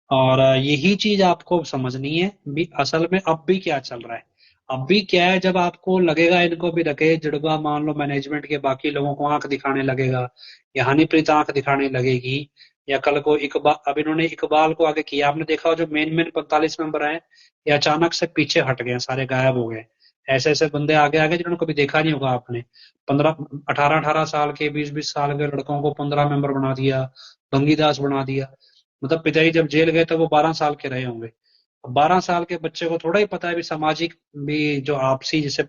और यही चीज आपको समझनी है भी असल में अब भी क्या चल रहा है। अब भी क्या है, जब आपको लगेगा इनको भी रखे जुड़वा, मान लो मैनेजमेंट के बाकी लोगों को आंख दिखाने लगेगा या हनीप्रीत आंख दिखाने लगेगी, या कल को इकबाल, अब इन्होंने इकबाल को आगे किया, आपने देखा हो जो मेन मेन 45 मेंबर हैं ये अचानक से पीछे हट गए, सारे गायब हो गए। ऐसे ऐसे बंदे आगे आगे जिन्होंने कभी देखा नहीं होगा आपने, 15 18 18 साल के 20 20 साल के लड़कों को 15 मेंबर बना दिया, भंगीदास बना दिया। मतलब पिताजी जब जेल गए तो वो 12 साल के रहे होंगे। 12 साल के बच्चे को थोड़ा ही पता है भी सामाजिक भी जो आपसी, जैसे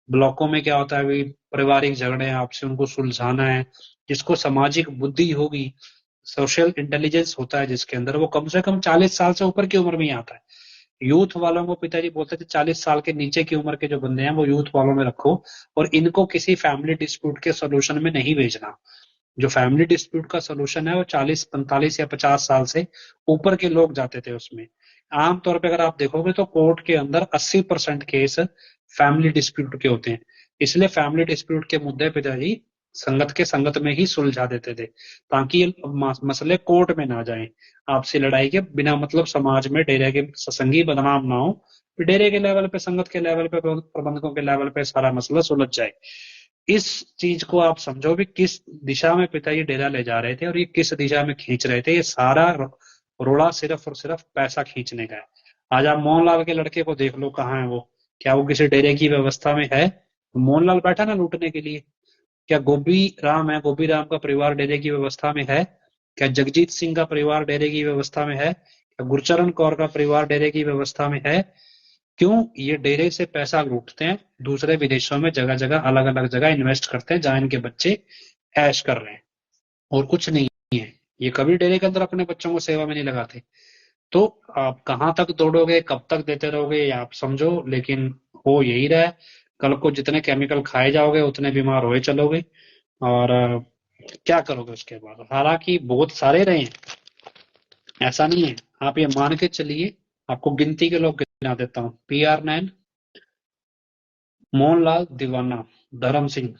ब्लॉकों में क्या होता है भी पारिवारिक झगड़े हैं आपसे उनको सुलझाना है। जिसको सामाजिक बुद्धि होगी, सोशल इंटेलिजेंस होता है जिसके अंदर, वो कम से कम 40 साल से ऊपर की उम्र में ही आता है। यूथ वालों को पिताजी बोलते थे 40 साल के नीचे की उम्र के जो बंदे हैं वो यूथ वालों में रखो, और इनको किसी फैमिली डिस्प्यूट के सोल्यूशन में नहीं भेजना। जो फैमिली डिस्प्यूट का सोल्यूशन है वो 40 45 या 50 साल से ऊपर के लोग जाते थे उसमें। आमतौर पे अगर आप देखोगे तो कोर्ट के अंदर 80% केस फैमिली डिस्प्यूट के होते हैं। इसलिए फैमिली डिस्प्यूट के मुद्दे पिताजी संगत के संगत में ही सुलझा देते थे, ताकि ये मसले कोर्ट में ना जाएं। आपसी लड़ाई के बिना मतलब समाज में डेरे के सत्संगी बदनाम ना हो, डेरे के लेवल पे, संगत के लेवल पे, प्रबंधकों के लेवल पे सारा मसला सुलझ जाए। इस चीज को आप समझो भी किस दिशा में पिताजी डेरा ले जा रहे थे और ये किस दिशा में खींच रहे थे। ये सारा रोड़ा सिर्फ और सिर्फ पैसा खींचने का है। आज आप मोहनलाल के लड़के को देख लो, कहाँ है वो? क्या वो किसी डेरे की व्यवस्था में है? मोहनलाल बैठा ना लूटने के लिए। क्या गोभी राम है, गोभी राम का परिवार डेरे की व्यवस्था में है? क्या जगजीत सिंह का परिवार डेरे की व्यवस्था में है? क्या गुरचरण कौर का परिवार डेरे की व्यवस्था में है? क्यों? ये डेरे से पैसा लूटते हैं, दूसरे विदेशों में जगह जगह अलग अलग जगह इन्वेस्ट करते हैं जहां इनके बच्चे ऐश कर रहे हैं, और कुछ नहीं है। ये कभी डेरे के अंदर अपने बच्चों को सेवा में नहीं लगाते। तो आप कहाँ तक दौड़ोगे, कब तक देते रहोगे, ये आप समझो। लेकिन हो यही रहा है, कल को जितने केमिकल खाए जाओगे उतने बीमार होए चलोगे। और क्या करोगे उसके बाद? हालांकि बहुत सारे रहे हैं, ऐसा नहीं है। आप ये मान के चलिए, आपको गिनती के लोग गिना देता हूँ। PR9, मोहनलाल दीवाना, धर्म सिंह,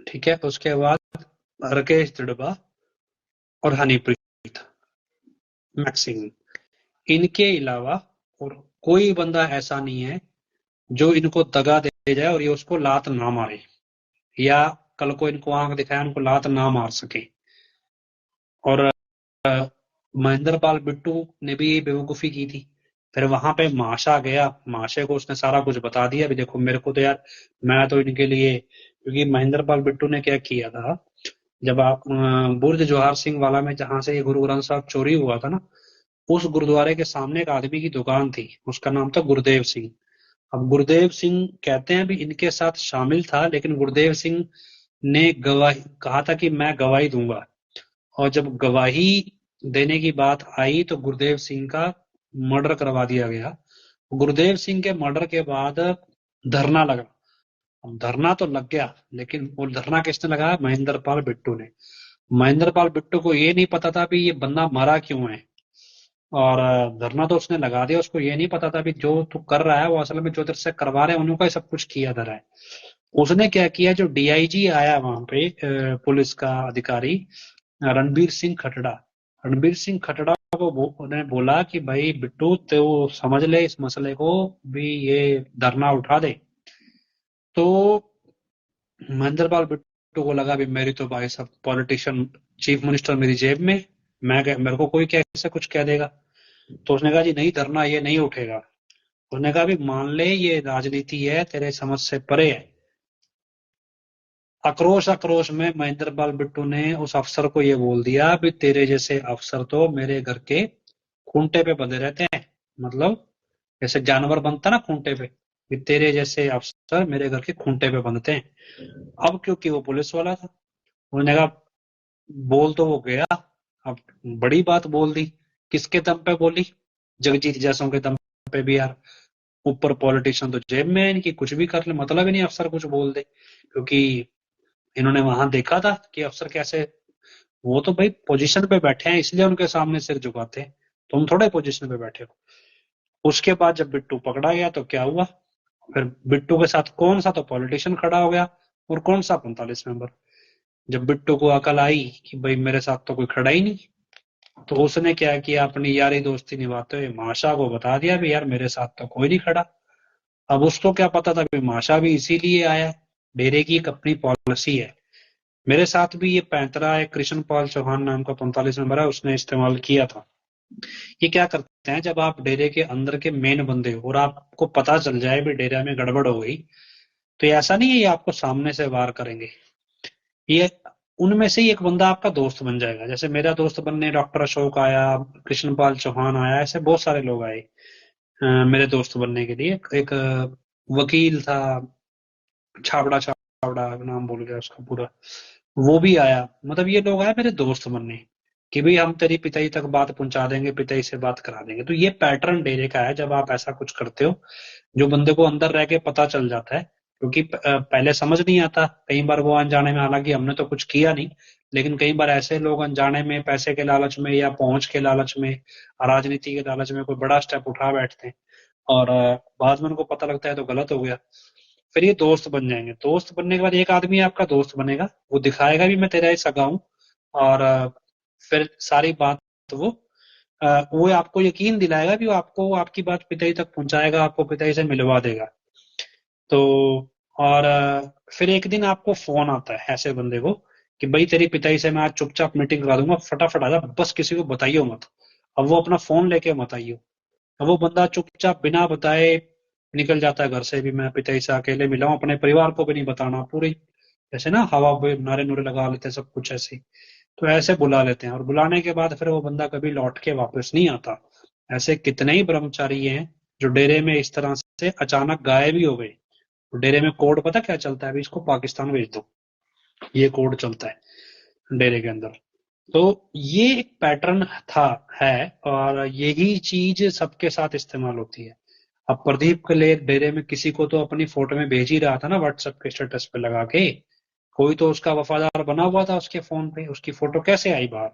ठीक है, उसके बाद राकेश दिड़बा और हनीप्रीत, मैक्सिमम। इनके अलावा और कोई बंदा ऐसा नहीं है जो इनको दगा दे जाए और ये उसको लात ना मारे, या कल को इनको आंख दिखाए उनको लात ना मार सके। और महेंद्र पाल बिट्टू ने भी बेवकूफी की थी। फिर वहां पे माशा गया, माशे को उसने सारा कुछ बता दिया भी देखो मेरे को तो यार, मैं तो इनके लिए, क्योंकि महेंद्र पाल बिट्टू ने क्या किया था, जब आप बुर्ज जोहार सिंह वाला में जहां से ये गुरु ग्रंथ साहब चोरी हुआ था ना, उस गुरुद्वारे के सामने एक आदमी की दुकान थी, उसका नाम था गुरुदेव सिंह। अब गुरुदेव सिंह कहते हैं भी इनके साथ शामिल था, लेकिन गुरुदेव सिंह ने गवाही कहा था कि मैं गवाही दूंगा, और जब गवाही देने की बात आई तो गुरुदेव सिंह का मर्डर करवा दिया गया। गुरुदेव सिंह के मर्डर के बाद धरना लगा। अब धरना तो लग गया, लेकिन वो धरना किसने लगाया? महेंद्र पाल बिट्टू ने। महेंद्र पाल बिट्टू को ये नहीं पता था भी ये बंदा मरा क्यों है, और धरना तो उसने लगा दिया। उसको ये नहीं पता था भी जो तू कर रहा है वो असल में जो तेरे से करवा रहे हैं उन्होंने सब कुछ किया धरा है। उसने क्या किया, जो DIG आया वहां पे, पुलिस का अधिकारी रणबीर सिंह खटड़ा, रणबीर सिंह खटड़ा को उन्हें बोला कि भाई बिट्टू तो समझ ले इस मसले को भी, ये धरना उठा दे। तो महेंद्र पाल बिट्टू को लगा भी मेरी तो भाई सब पॉलिटिशियन, चीफ मिनिस्टर मेरी जेब में, मेरे को कोई कैसे कुछ कह देगा। तो उसने कहा जी नहीं, धरना ये नहीं उठेगा। उसने कहा भी मान ले ये राजनीति है, तेरे समझ से परे है। आक्रोश आक्रोश में महेंद्र पाल बिट्टू ने उस अफसर को ये बोल दिया भी तेरे जैसे अफसर तो मेरे घर के खूंटे पे बंधे रहते हैं, मतलब जैसे जानवर बनता ना खूंटे पे, भी तेरे जैसे अफसर मेरे घर के खूंटे पे बंधते हैं। अब क्योंकि वो पुलिस वाला था, उन्होंने कहा बोल तो वो गया, अब बड़ी बात बोल दी। किसके दम पे बोली? जगजीत जैसों के दम पे भी यार। ऊपर पॉलिटिशियन तो जेब में है इनकी, कुछ भी कर ले, मतलब ही नहीं अफसर कुछ बोल दे, क्योंकि इन्होंने वहां देखा था कि अफसर कैसे, वो तो भाई पोजीशन पे बैठे हैं इसलिए उनके सामने सिर झुकाते हैं, तुम थोड़े पोजीशन पे बैठे हो। उसके बाद जब बिट्टू पकड़ा गया तो क्या हुआ, फिर बिट्टू के साथ कौन सा तो पॉलिटिशियन खड़ा हो गया और कौन सा 45 मेंबर। जब बिट्टू को अकल आई कि भाई मेरे साथ तो कोई खड़ा ही नहीं, तो उसने क्या किया, अपनी यारी दोस्ती निभाते हुए माशा को बता दिया भी यार मेरे साथ तो कोई नहीं खड़ा। अब उसको क्या पता था कि माशा भी इसीलिए आया है, डेरे की एक अपनी पॉलिसी है। मेरे साथ भी ये पैंतरा एक कृष्ण पाल चौहान नाम का 45 मेंबर है, उसने इस्तेमाल किया था। ये क्या करते हैं, जब आप डेरे के अंदर के मेन बंदे हो और आपको पता चल जाए भी डेरा में गड़बड़ हो गई, तो ये ऐसा नहीं है ये आपको सामने से वार करेंगे, ये उनमें से ही एक बंदा आपका दोस्त बन जाएगा। जैसे मेरा दोस्त बनने डॉक्टर अशोक आया, कृष्णपाल चौहान आया, ऐसे बहुत सारे लोग आए मेरे दोस्त बनने के लिए। एक वकील था, छाबड़ा छाबड़ा नाम भूल गया उसका पूरा, वो भी आया। मतलब ये लोग आए मेरे दोस्त बनने कि भाई हम तेरी पिताई तक बात पहुंचा देंगे, पिताई से बात करा देंगे। तो ये पैटर्न डेरे का है, जब आप ऐसा कुछ करते हो जो बंदे को अंदर रह के पता चल जाता है, क्योंकि पहले समझ नहीं आता कई बार वो अनजाने में, हालांकि हमने तो कुछ किया नहीं, लेकिन कई बार ऐसे लोग अनजाने में पैसे के लालच में या पहुंच के लालच में, राजनीति के लालच में कोई बड़ा स्टेप उठा बैठते हैं, और बाद में उनको पता लगता है तो गलत हो गया। फिर ये दोस्त बन जाएंगे, दोस्त बनने के बाद एक आदमी आपका दोस्त बनेगा, वो दिखाएगा भी मैं तेरा ही सगा हूं, और फिर सारी बात वो वो आपको यकीन दिलाएगा भी, वो आपको आपकी बात पिताई तक पहुंचाएगा, आपको पिताई से मिलवा देगा। तो और फिर एक दिन आपको फोन आता है ऐसे बंदे को कि भाई तेरी पिताई से मैं आज चुपचाप मीटिंग करा दूंगा, फटाफट आ जा, बस किसी को बताइयो मत। अब वो अपना फोन लेके मत आइयो। अब वो बंदा चुपचाप बिना बताए निकल जाता है घर से भी, मैं पिताई से अकेले मिला हूं, अपने परिवार को भी नहीं बताना पूरी, जैसे ना हवा पे नारे नूरे लगा लेते हैं सब कुछ ऐसे ही। तो ऐसे बुला लेते हैं, और बुलाने के बाद फिर वो बंदा कभी लौट के वापस नहीं आता। ऐसे कितने ही ब्रह्मचारी हैं जो डेरे में इस तरह से अचानक गायब ही हो गए। तो डेरे में कोड पता क्या चलता है, अभी इसको पाकिस्तान भेज दो, ये कोड चलता है डेरे के अंदर। तो ये एक पैटर्न था, है, और यही चीज सबके साथ इस्तेमाल होती है। अब प्रदीप के लिए डेरे में किसी को तो अपनी फोटो में भेज ही रहा था ना, व्हाट्सएप के स्टेटस पे लगा के, कोई तो उसका वफादार बना हुआ था उसके फोन पे, उसकी फोटो कैसे आई बाहर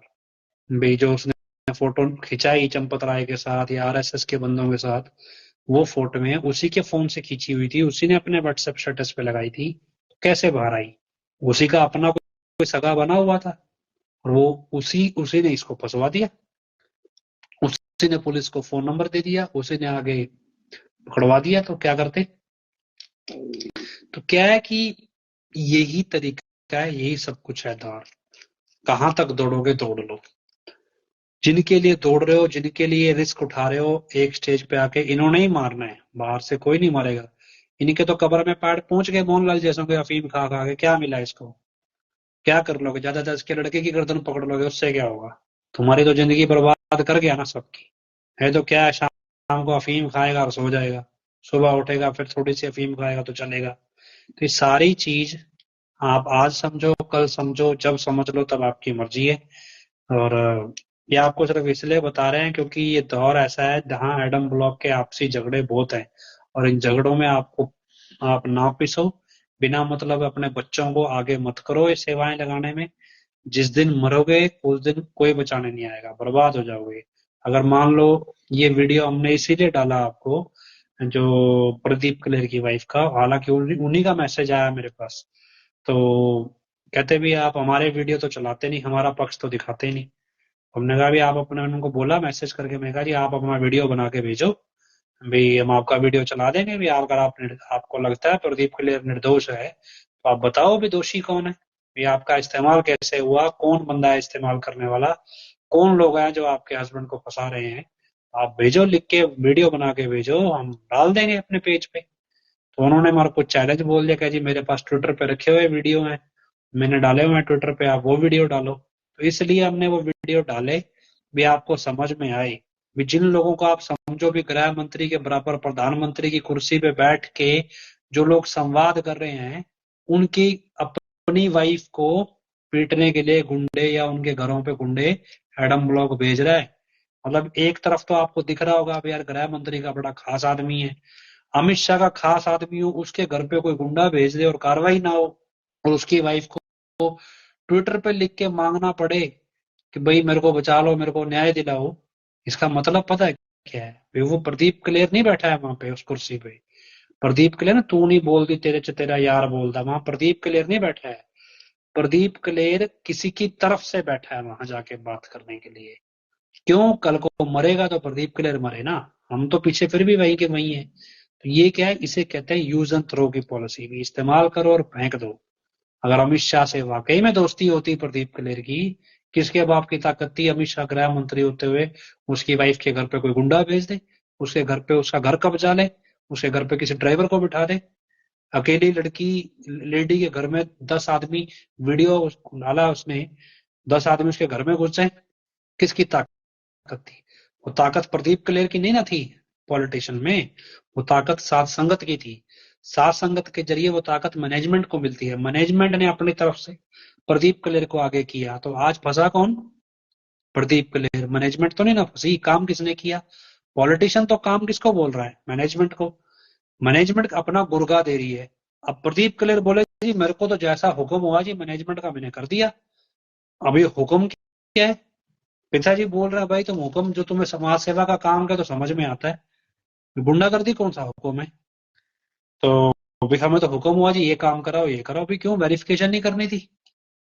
भाई? जो उसने फोटो खिंचाई चंपत राय के साथ या आरएसएस के बंदों के साथ, वो फोटो में उसी के फोन से खींची हुई थी, उसी ने अपने व्हाट्सएप स्टेटस पे लगाई थी, तो कैसे बाहर आई? उसी का अपना कोई सगा बना हुआ था, और वो उसी उसी ने इसको फंसवा दिया, उसी ने पुलिस को फोन नंबर दे दिया, उसी ने आगे पकड़वा दिया। तो क्या करते? तो क्या है कि यही तरीका है, यही सब कुछ है दौर। कहां तक दौड़ोगे दौड़ लो, जिनके लिए दौड़ रहे हो, जिनके लिए रिस्क उठा रहे हो, एक स्टेज पे आके इन्होंने ही मारना है, बाहर से कोई नहीं मारेगा। इनके तो कब्र में पैर पहुंच गए मोहनलाल जैसों के, अफीम खा खा के क्या मिला इसको? क्या कर लोगे? ज्यादा दस के लड़के की गर्दन पकड़ लोगे, उससे क्या होगा? तुम्हारी तो जिंदगी बर्बाद कर गया ना सबकी। है तो क्या है, शाम को अफीम खाएगा और सो जाएगा, सुबह उठेगा फिर थोड़ी सी अफीम खाएगा तो चलेगा। तो ये सारी चीज आप आज समझो कल समझो, जब समझ लो तब आपकी मर्जी है। और ये आपको सिर्फ इसलिए बता रहे हैं क्योंकि ये दौर ऐसा है जहां एडम ब्लॉक के आपसी झगड़े बहुत हैं, और इन झगड़ों में आपको आप ना पिसो, बिना मतलब अपने बच्चों को आगे मत करो ये सेवाएं लगाने में। जिस दिन मरोगे उस दिन कोई बचाने नहीं आएगा, बर्बाद हो जाओगे। अगर मान लो ये वीडियो हमने इसीलिए डाला आपको, जो प्रदीप कलेर की वाइफ का, हालांकि उन्हीं का मैसेज आया मेरे पास, तो कहते भी आप हमारे वीडियो तो चलाते नहीं, हमारा पक्ष तो दिखाते ही नहीं। हमने कहा भी आप अपने, उनको बोला मैसेज करके, मैं कहा जी आप अपना वीडियो बना के भेजो, भाई हम आपका वीडियो चला देंगे भी। अगर आपको लगता है प्रदीप क्लियर निर्दोष है तो आप बताओ भी दोषी कौन है, भी आपका इस्तेमाल कैसे हुआ, कौन बंदा है इस्तेमाल करने वाला, कौन लोग हैं जो आपके हस्बैंड को फंसा रहे हैं। आप भेजो, लिख के वीडियो बना के भेजो, हम डाल देंगे अपने पेज पे। तो उन्होंने हमारे को चैलेंज बोल दिया कि जी मेरे पास ट्विटर पे रखे हुए वीडियो हैं, मैंने डाले हुए हैं ट्विटर पे, आप वो वीडियो डालो। तो इसलिए हमने वो वीडियो डाले, भी आपको समझ में आए। भी जिन लोगों को आप समझो भी गृह मंत्री के बराबर प्रधानमंत्री की कुर्सी पे बैठ के जो लोग संवाद कर रहे हैं, उनकी अपनी वाइफ को पीटने के लिए गुंडे या उनके घरों पे गुंडे एडम ब्लॉक भेज रहा है। मतलब एक तरफ तो आपको दिख रहा होगा यार गृह मंत्री का बड़ा खास आदमी है, अमित शाह का खास आदमी हो, उसके घर पे कोई गुंडा भेज दे और कार्रवाई ना हो, और उसकी वाइफ को ट्विटर पे लिख के मांगना पड़े कि भाई मेरे को बचा लो, मेरे को न्याय दिलाओ। इसका मतलब पता है क्या है? भाई वो प्रदीप क्लेर नहीं बैठा है वहां पे उस कुर्सी पे। प्रदीप क्लेर ना, तू नहीं बोलती तेरे च तेरा यार बोलता, वहां प्रदीप क्लेर नहीं बैठा है। प्रदीप क्लेर किसी की तरफ से बैठा है वहां जाके बात करने के लिए। क्यों? कल को मरेगा तो प्रदीप क्लेर मरे ना, हम तो पीछे फिर भी वही के वही है। तो ये क्या है, इसे कहते हैं यूज एंड थ्रो की पॉलिसी, भी इस्तेमाल करो और फेंक दो। अगर अमित शाह से वाकई में दोस्ती होती प्रदीप क्लेर की, किसके बाप की ताकत थी अमित शाह गृह मंत्री होते हुए उसकी वाइफ के घर पे कोई गुंडा भेज दे, उसके घर पे उसका घर कब्जा ले, उसके घर पे किसी ड्राइवर को बिठा दे, अकेली लड़की लेडी के घर में 10 आदमी, वीडियो डाला उसने, 10 आदमी उसके घर में घुस जाए। किसकी ताकत थी? वो ताकत प्रदीप क्लेर की नहीं ना थी पॉलिटिशियन में, वो ताकत साध संगत की थी। साध संगत के जरिए वो ताकत मैनेजमेंट को मिलती है, मैनेजमेंट ने अपनी तरफ से प्रदीप क्लेर को आगे किया, तो आज फंसा कौन? प्रदीप क्लेर। मैनेजमेंट तो नहीं ना फंसी, काम किसने किया? पॉलिटिशियन तो काम किसको बोल रहा है? मैनेजमेंट को। मैनेजमेंट अपना गुर्गा दे रही है। अब प्रदीप क्लेर बोले जी मेरे को तो जैसा हुक्म हुआ जी मैनेजमेंट का मैंने कर दिया। अब ये हुक्म क्या है? पिताजी बोल रहा है भाई तुम हुक्म, जो तुम्हें समाज सेवा का काम का तो समझ में आता है, गुंडागर्दी कौन सा हुक्म है? तो अभी हमें तो हुक्म हुआ जी ये काम कराओ ये कराओ, भी क्यों वेरिफिकेशन नहीं करनी थी?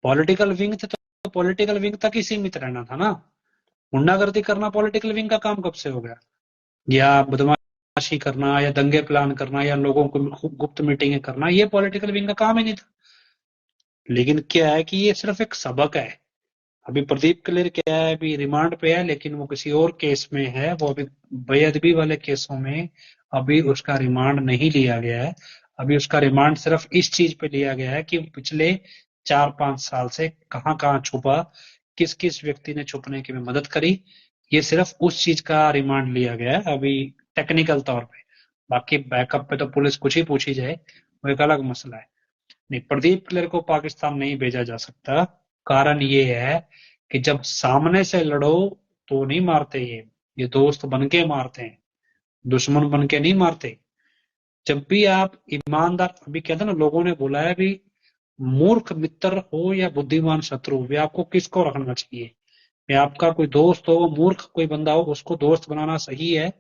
पॉलिटिकल विंग थे तो पॉलिटिकल विंग तक ही सीमित रहना था ना। गुंडागर्दी करना पॉलिटिकल विंग का काम कब से हो गया? या बदमाशी करना या दंगे प्लान करना या लोगों को गुप्त मीटिंगें करना, ये पॉलिटिकल विंग का काम ही नहीं था। लेकिन क्या है कि ये सिर्फ एक सबक है। अभी प्रदीप क्लियर क्या है, अभी रिमांड पे है, लेकिन वो किसी और केस में है, वो अभी बेअदबी वाले केसों में अभी उसका रिमांड नहीं लिया गया है। अभी उसका रिमांड सिर्फ इस चीज पे लिया गया है कि पिछले 4-5 साल से कहां कहां छुपा, किस किस व्यक्ति ने छुपने की में मदद करी, ये सिर्फ उस चीज का रिमांड लिया गया है अभी टेक्निकल तौर पे। बाकी बैकअप पे तो पुलिस कुछ ही पूछी जाए, वो एक अलग मसला है। नहीं, प्रदीप क्लियर को पाकिस्तान नहीं भेजा जा सकता। कारण ये है कि जब सामने से लड़ो तो नहीं मारते ये दोस्त बन के मारते हैं, दुश्मन बन के नहीं मारते। जब भी आप ईमानदार, अभी कहते हैं ना, लोगों ने बोला है भी मूर्ख मित्र हो या बुद्धिमान शत्रु, वे आपको किसको रखना चाहिए? या आपका कोई दोस्त हो, वो मूर्ख कोई बंदा हो, उसको दोस्त बनाना सही है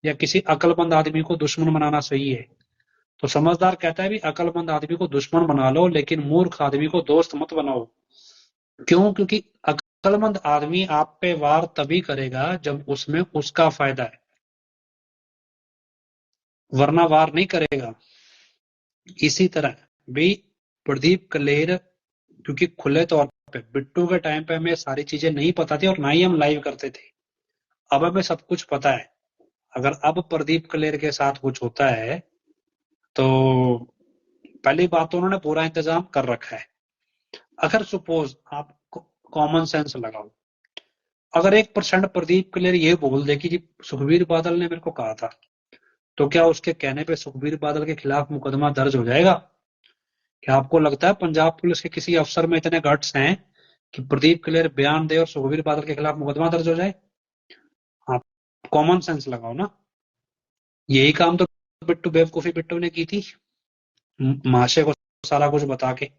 या किसी अक्लमंद आदमी को दुश्मन बनाना सही है? तो समझदार कहता है भी अक्लमंद आदमी को दुश्मन बना लो, लेकिन मूर्ख आदमी को दोस्त मत बनाओ। क्यों? क्योंकि अक्लमंद आदमी आप पे वार तभी करेगा जब उसमें उसका फायदा है, वरना वार नहीं करेगा। इसी तरह भी प्रदीप कलेर, क्योंकि खुले तौर पे बिट्टू के टाइम पे हमें सारी चीजें नहीं पता थी और ना ही हम लाइव करते थे, अब हमें सब कुछ पता है। अगर अब प्रदीप कलेर के साथ कुछ होता है तो पहली बात तो उन्होंने पूरा इंतजाम कर रखा है। अगर सपोज आप कॉमन सेंस लगाओ, अगर 1% प्रदीप क्लियर ये बोल दे कि जी सुखबीर बादल ने मेरे को कहा था, तो क्या उसके कहने पे सुखबीर बादल के खिलाफ मुकदमा दर्ज हो जाएगा? क्या आपको लगता है पंजाब पुलिस के किसी अफसर में इतने गट्स हैं कि प्रदीप क्लियर बयान दे और सुखबीर बादल के खिलाफ मुकदमा दर्ज हो जाए? आप कॉमन सेंस लगाओ ना। यही काम तो बिट्टू, बेवकूफी बिट्टू ने की थी माशे को सारा कुछ बता के।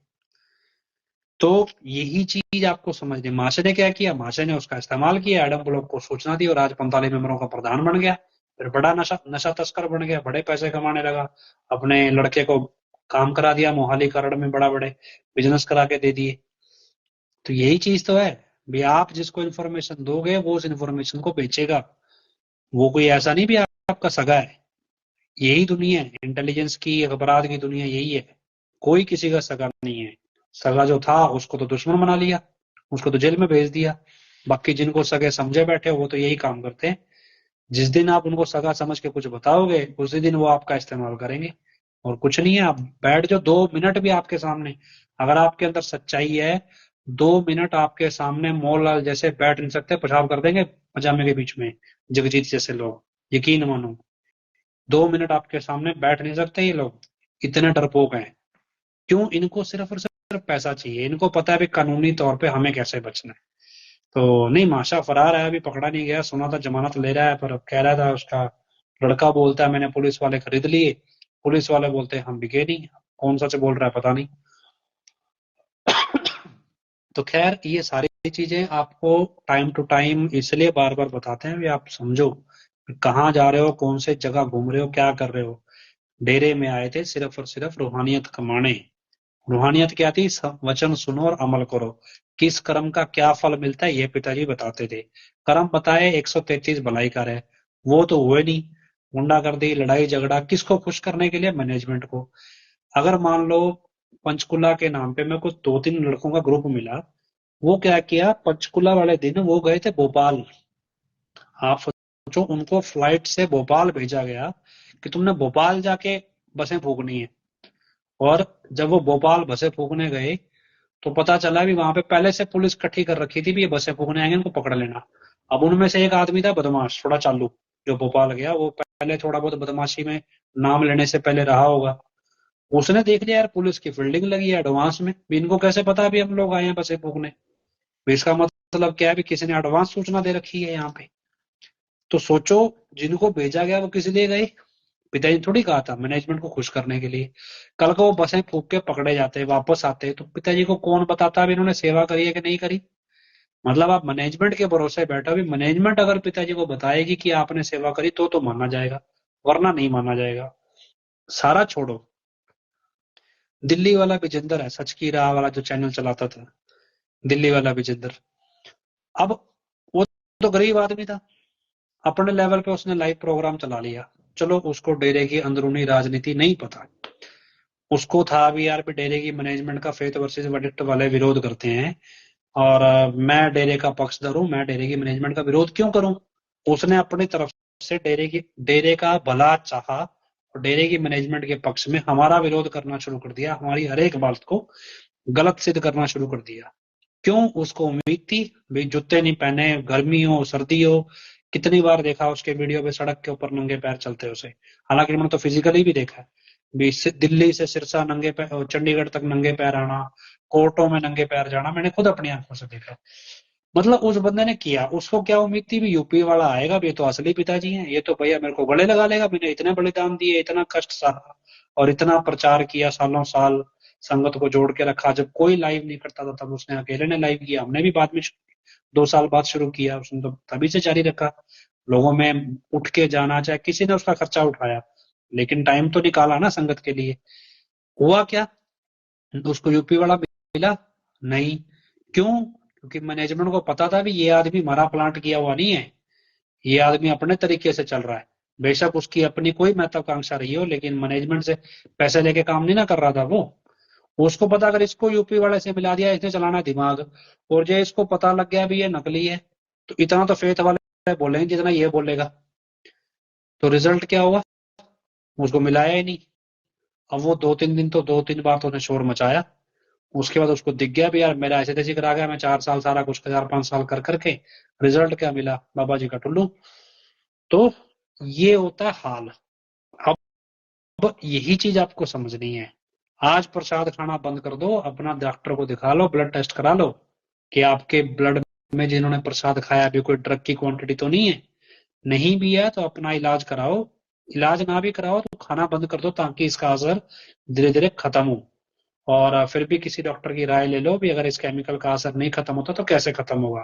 तो यही चीज आपको समझनी। माशे ने क्या किया? माशे ने उसका इस्तेमाल किया, एडम ब्लॉक को सूचना दी और आज 45 मेंबरों का प्रधान बन गया। फिर बड़ा नशा नशा तस्कर बन गया, बड़े पैसे कमाने लगा, अपने लड़के को काम करा दिया मोहाली करड़ में, बड़ा बड़े बिजनेस करा के दे दिए। तो यही चीज तो है भी, आप जिसको इन्फॉर्मेशन दोगे वो उस इन्फॉर्मेशन को बेचेगा। वो कोई ऐसा नहीं भी आपका सगा है। यही दुनिया है इंटेलिजेंस की, अपराध की दुनिया यही है। कोई किसी का सगा नहीं है। सगा जो था उसको तो दुश्मन बना लिया, उसको तो जेल में भेज दिया। बाकी जिनको सगे समझे बैठे वो तो यही काम करते हैं, जिस दिन आप उनको सगा समझ के कुछ बताओगे उसी दिन वो आपका इस्तेमाल करेंगे, और कुछ नहीं है। आप बैठ जो 2 मिनट भी आपके सामने, अगर आपके अंदर सच्चाई है, 2 मिनट आपके सामने मोहनलाल जैसे बैठ नहीं सकते, पेशाब कर देंगे पजामे के बीच में, जगजीत जैसे लोग, यकीन मानो। 2 मिनट आपके सामने बैठ नहीं सकते ये लोग, इतने डरपोक हैं। क्यों? इनको सिर्फ और सिर्फ पैसा चाहिए, इनको पता है भी कानूनी तौर पे हमें कैसे बचना है। तो नहीं, माशा फरार है, अभी पकड़ा नहीं गया, सुना था जमानत ले रहा है, पर कह रहा था उसका लड़का बोलता है मैंने पुलिस वाले खरीद लिए, पुलिस वाले बोलते हैं हम बिके नहीं। कौन सच बोल रहा है पता नहीं। तो खैर, ये सारी चीजें आपको टाइम टू टाइम इसलिए बार बार बताते हैं भी आप समझो कहाँ जा रहे हो, कौन से जगह घूम रहे हो, क्या कर रहे हो। डेरे में आए थे सिर्फ और सिर्फ रूहानियत कमाने। रूहानियत क्या थी? वचन सुनो और अमल करो। किस कर्म का क्या फल मिलता है ये पिताजी बताते थे। कर्म बताए 133 भलाई कर है, वो तो हुए नहीं। गुंडागर्दी, लड़ाई झगड़ा, किसको खुश करने के लिए? मैनेजमेंट को। अगर मान लो पंचकुला के नाम पे मेरे को 2-3 लड़कों का ग्रुप मिला, वो क्या किया, पंचकुला वाले दिन वो गए थे भोपाल। आप सोचो, उनको फ्लाइट से भोपाल भेजा गया कि तुमने भोपाल जाके बसें फूकनी है। और जब वो भोपाल बसें फूकने गए तो पता चला भी वहां पे पहले से पुलिस इकट्ठी कर रखी थी भी ये बसें फूकने आएंगे, इनको पकड़ लेना। अब उनमें से एक आदमी था बदमाश, थोड़ा चालू, जो भोपाल गया, वो पहले थोड़ा बहुत बदमाशी में नाम लेने से पहले रहा होगा। उसने देख लिया यार पुलिस की फील्डिंग लगी है एडवांस में भी, इनको कैसे पता भी हम लोग आए हैं बसें फूकने भी, इसका मतलब क्या है भी किसी ने एडवांस सूचना दे रखी है यहाँ पे। तो सोचो, जिनको भेजा गया वो किस लिए गए? पिताजी ने थोड़ी कहा था, मैनेजमेंट को खुश करने के लिए। कल को वो बसें फूक के पकड़े जाते, वापस आते, तो पिताजी को कौन बताता भी इन्होंने सेवा करी है कि नहीं करी। मतलब आप मैनेजमेंट के भरोसे बैठो भी, मैनेजमेंट अगर पिताजी को बताएगी कि आपने सेवा करी तो माना जाएगा, वरना नहीं माना जाएगा। सारा छोड़ो, दिल्ली वाला विजेंदर है, सच की राह वाला जो चैनल चलाता था, दिल्ली वाला विजेंदर। अब वो तो गरीब आदमी था, अपने लेवल पे उसने लाइव प्रोग्राम चला लिया। चलो, उसको डेरे की अंदरूनी राजनीति नहीं पता, उसको था भी यार भी डेरे की मैनेजमेंट का फेथ वर्सेस वर्डिक्ट वाले विरोध करते हैं, और मैं डेरे का पक्षधर हूं, मैं डेरे की मैनेजमेंट का विरोध क्यों करूं। उसने अपनी तरफ से डेरे का भला चाहा और डेरे की मैनेजमेंट के पक्ष में हमारा विरोध करना शुरू कर दिया, हमारी हर एक बात को गलत सिद्ध करना शुरू कर दिया। क्यों? उसको उम्मीद थी भाई, जूते नहीं पहने, गर्मी हो सर्दी हो, कितनी बार देखा उसके वीडियो पे सड़क के ऊपर नंगे पैर चलते उसे। हालांकि मैंने तो फिजिकली भी देखा है भी, दिल्ली से सिरसा नंगे पैर, चंडीगढ़ तक नंगे पैर आना, कोर्टों में नंगे पैर जाना, मैंने खुद अपनी आंखों से देखा। मतलब उस बंदे ने किया, उसको क्या उम्मीद थी भी यूपी वाला आएगा भी, ये तो असली पिताजी हैं, ये तो भैया मेरे को गले लगा लेगा, मैंने इतने बलिदान दिए, इतना कष्ट सहा और इतना प्रचार किया, सालों साल संगत को जोड़ के रखा। जब कोई लाइव नहीं करता था तब उसने अकेले ने लाइव किया, हमने भी बाद में 2 साल बाद शुरू किया, उसने तो तभी से जारी रखा। लोगों में उठ के जाना, चाहे किसी ने उसका खर्चा उठाया, लेकिन टाइम तो निकाला ना संगत के लिए। हुआ क्या? उसको यूपी वाला मिला नहीं। क्यों? क्योंकि मैनेजमेंट को पता था भी ये आदमी हमारा प्लांट किया हुआ नहीं है, ये आदमी अपने तरीके से चल रहा है। बेशक उसकी अपनी कोई महत्वाकांक्षा रही हो, लेकिन मैनेजमेंट से पैसे लेके काम नहीं ना कर रहा था वो। उसको पता, अगर इसको यूपी वाले से मिला दिया, इसने चलाना है दिमाग, और जो इसको पता लग गया भी ये नकली है, तो इतना तो फेथ वाले बोलेंगे जितना ये बोलेगा। तो रिजल्ट क्या हुआ? उसको मिलाया ही नहीं। अब वो 2-3 दिन तो 2-3 बार तो उसने शोर मचाया, उसके बाद उसको दिख गया भी यार मेरा ऐसे तैसे करा गया, मैं 4 साल सारा कुछ 4-5 साल कर करके रिजल्ट क्या मिला, बाबा जी का टुल्लू। तो ये होता है हाल। अब यही चीज आपको समझनी है। आज प्रसाद खाना बंद कर दो, अपना डॉक्टर को दिखा लो, ब्लड टेस्ट करा लो कि आपके ब्लड में जिन्होंने प्रसाद खाया अभी कोई ड्रग की क्वांटिटी तो नहीं है। नहीं भी है तो अपना इलाज कराओ, इलाज ना भी कराओ तो खाना बंद कर दो, ताकि इसका असर धीरे धीरे खत्म हो। और फिर भी किसी डॉक्टर की राय ले लो भी, अगर इस केमिकल का असर नहीं खत्म होता तो कैसे खत्म होगा।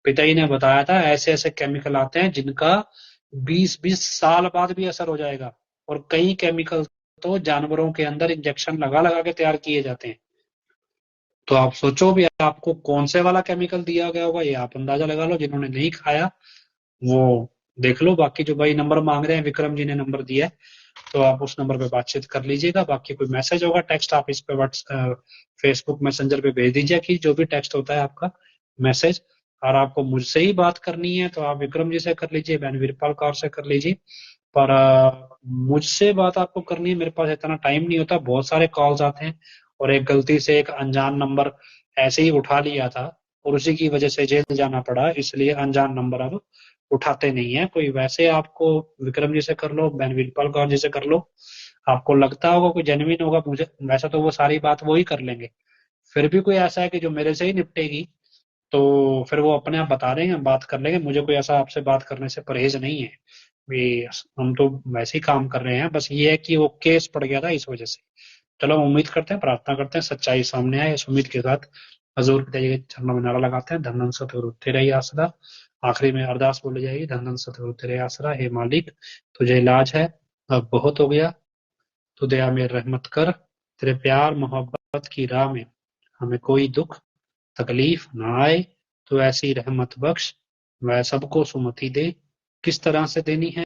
पिताजी ने बताया था ऐसे ऐसे केमिकल आते हैं जिनका 20-20 साल बाद भी असर हो जाएगा, और कई केमिकल तो जानवरों के अंदर इंजेक्शन लगा लगा के तैयार किए जाते हैं। तो आप सोचो भी आपको कौन से वाला केमिकल दिया गया होगा, ये आप अंदाजा लगा लो। जिन्होंने नहीं खाया वो देख लो। बाकी जो भाई नंबर मांग रहे हैं, विक्रम जी ने नंबर दिया है, तो आप उस नंबर पे बातचीत कर लीजिएगा। बाकी कोई मैसेज होगा, टेक्स्ट आप इस पे फेसबुक मैसेंजर पे भेज दीजिए कि जो भी टेक्स्ट होता है आपका मैसेज, और आपको मुझसे ही बात करनी है तो आप विक्रम जी से कर लीजिए, बहन वीरपाल कौर से कर लीजिए। पर मुझसे बात आपको करनी है, मेरे पास इतना टाइम नहीं होता, बहुत सारे कॉल्स आते हैं। और एक गलती से एक अनजान नंबर ऐसे ही उठा लिया था और उसी की वजह से जेल जाना पड़ा, इसलिए अनजान नंबर अब उठाते नहीं है कोई। वैसे आपको विक्रम जी से कर लो, बहन वीरपाल कौर जी से कर लो, आपको लगता होगा कोई जेन्युइन होगा, मुझे वैसा तो वो सारी बात वो ही कर लेंगे। फिर भी कोई ऐसा है कि जो मेरे से ही निपटेगी, तो फिर वो अपने आप बता रहे हैं, बात कर लेंगे। मुझे कोई ऐसा आपसे बात करने से परहेज नहीं है भी, हम तो वैसे ही काम कर रहे हैं। बस ये है कि वो केस पड़ गया था इस वजह से। चलो उम्मीद करते हैं, प्रार्थना करते हैं सच्चाई सामने आए। इस उम्मीद के साथ हजूर के तेरे चरणों में नारा लगाते हैं, धन धन सतगुरु तेरा ही आसरा। आखिरी में अरदास बोली जाएगी, धन धन सतगुरु तेरे आसरा, हे मालिक तुझे इलाज है, अब बहुत हो गया, तू दया में रहमत कर, तेरे प्यार मोहब्बत की राह में हमें कोई दुख तकलीफ ना आए, तो ऐसी रहमत बख्श, वह सबको सुमति दे। किस तरह से देनी है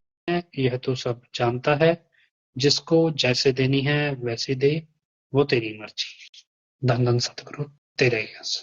यह तो सब जानता है, जिसको जैसे देनी है वैसे दे, वो तेरी मर्जी। धन धन सतगुरु तेरे ही आस।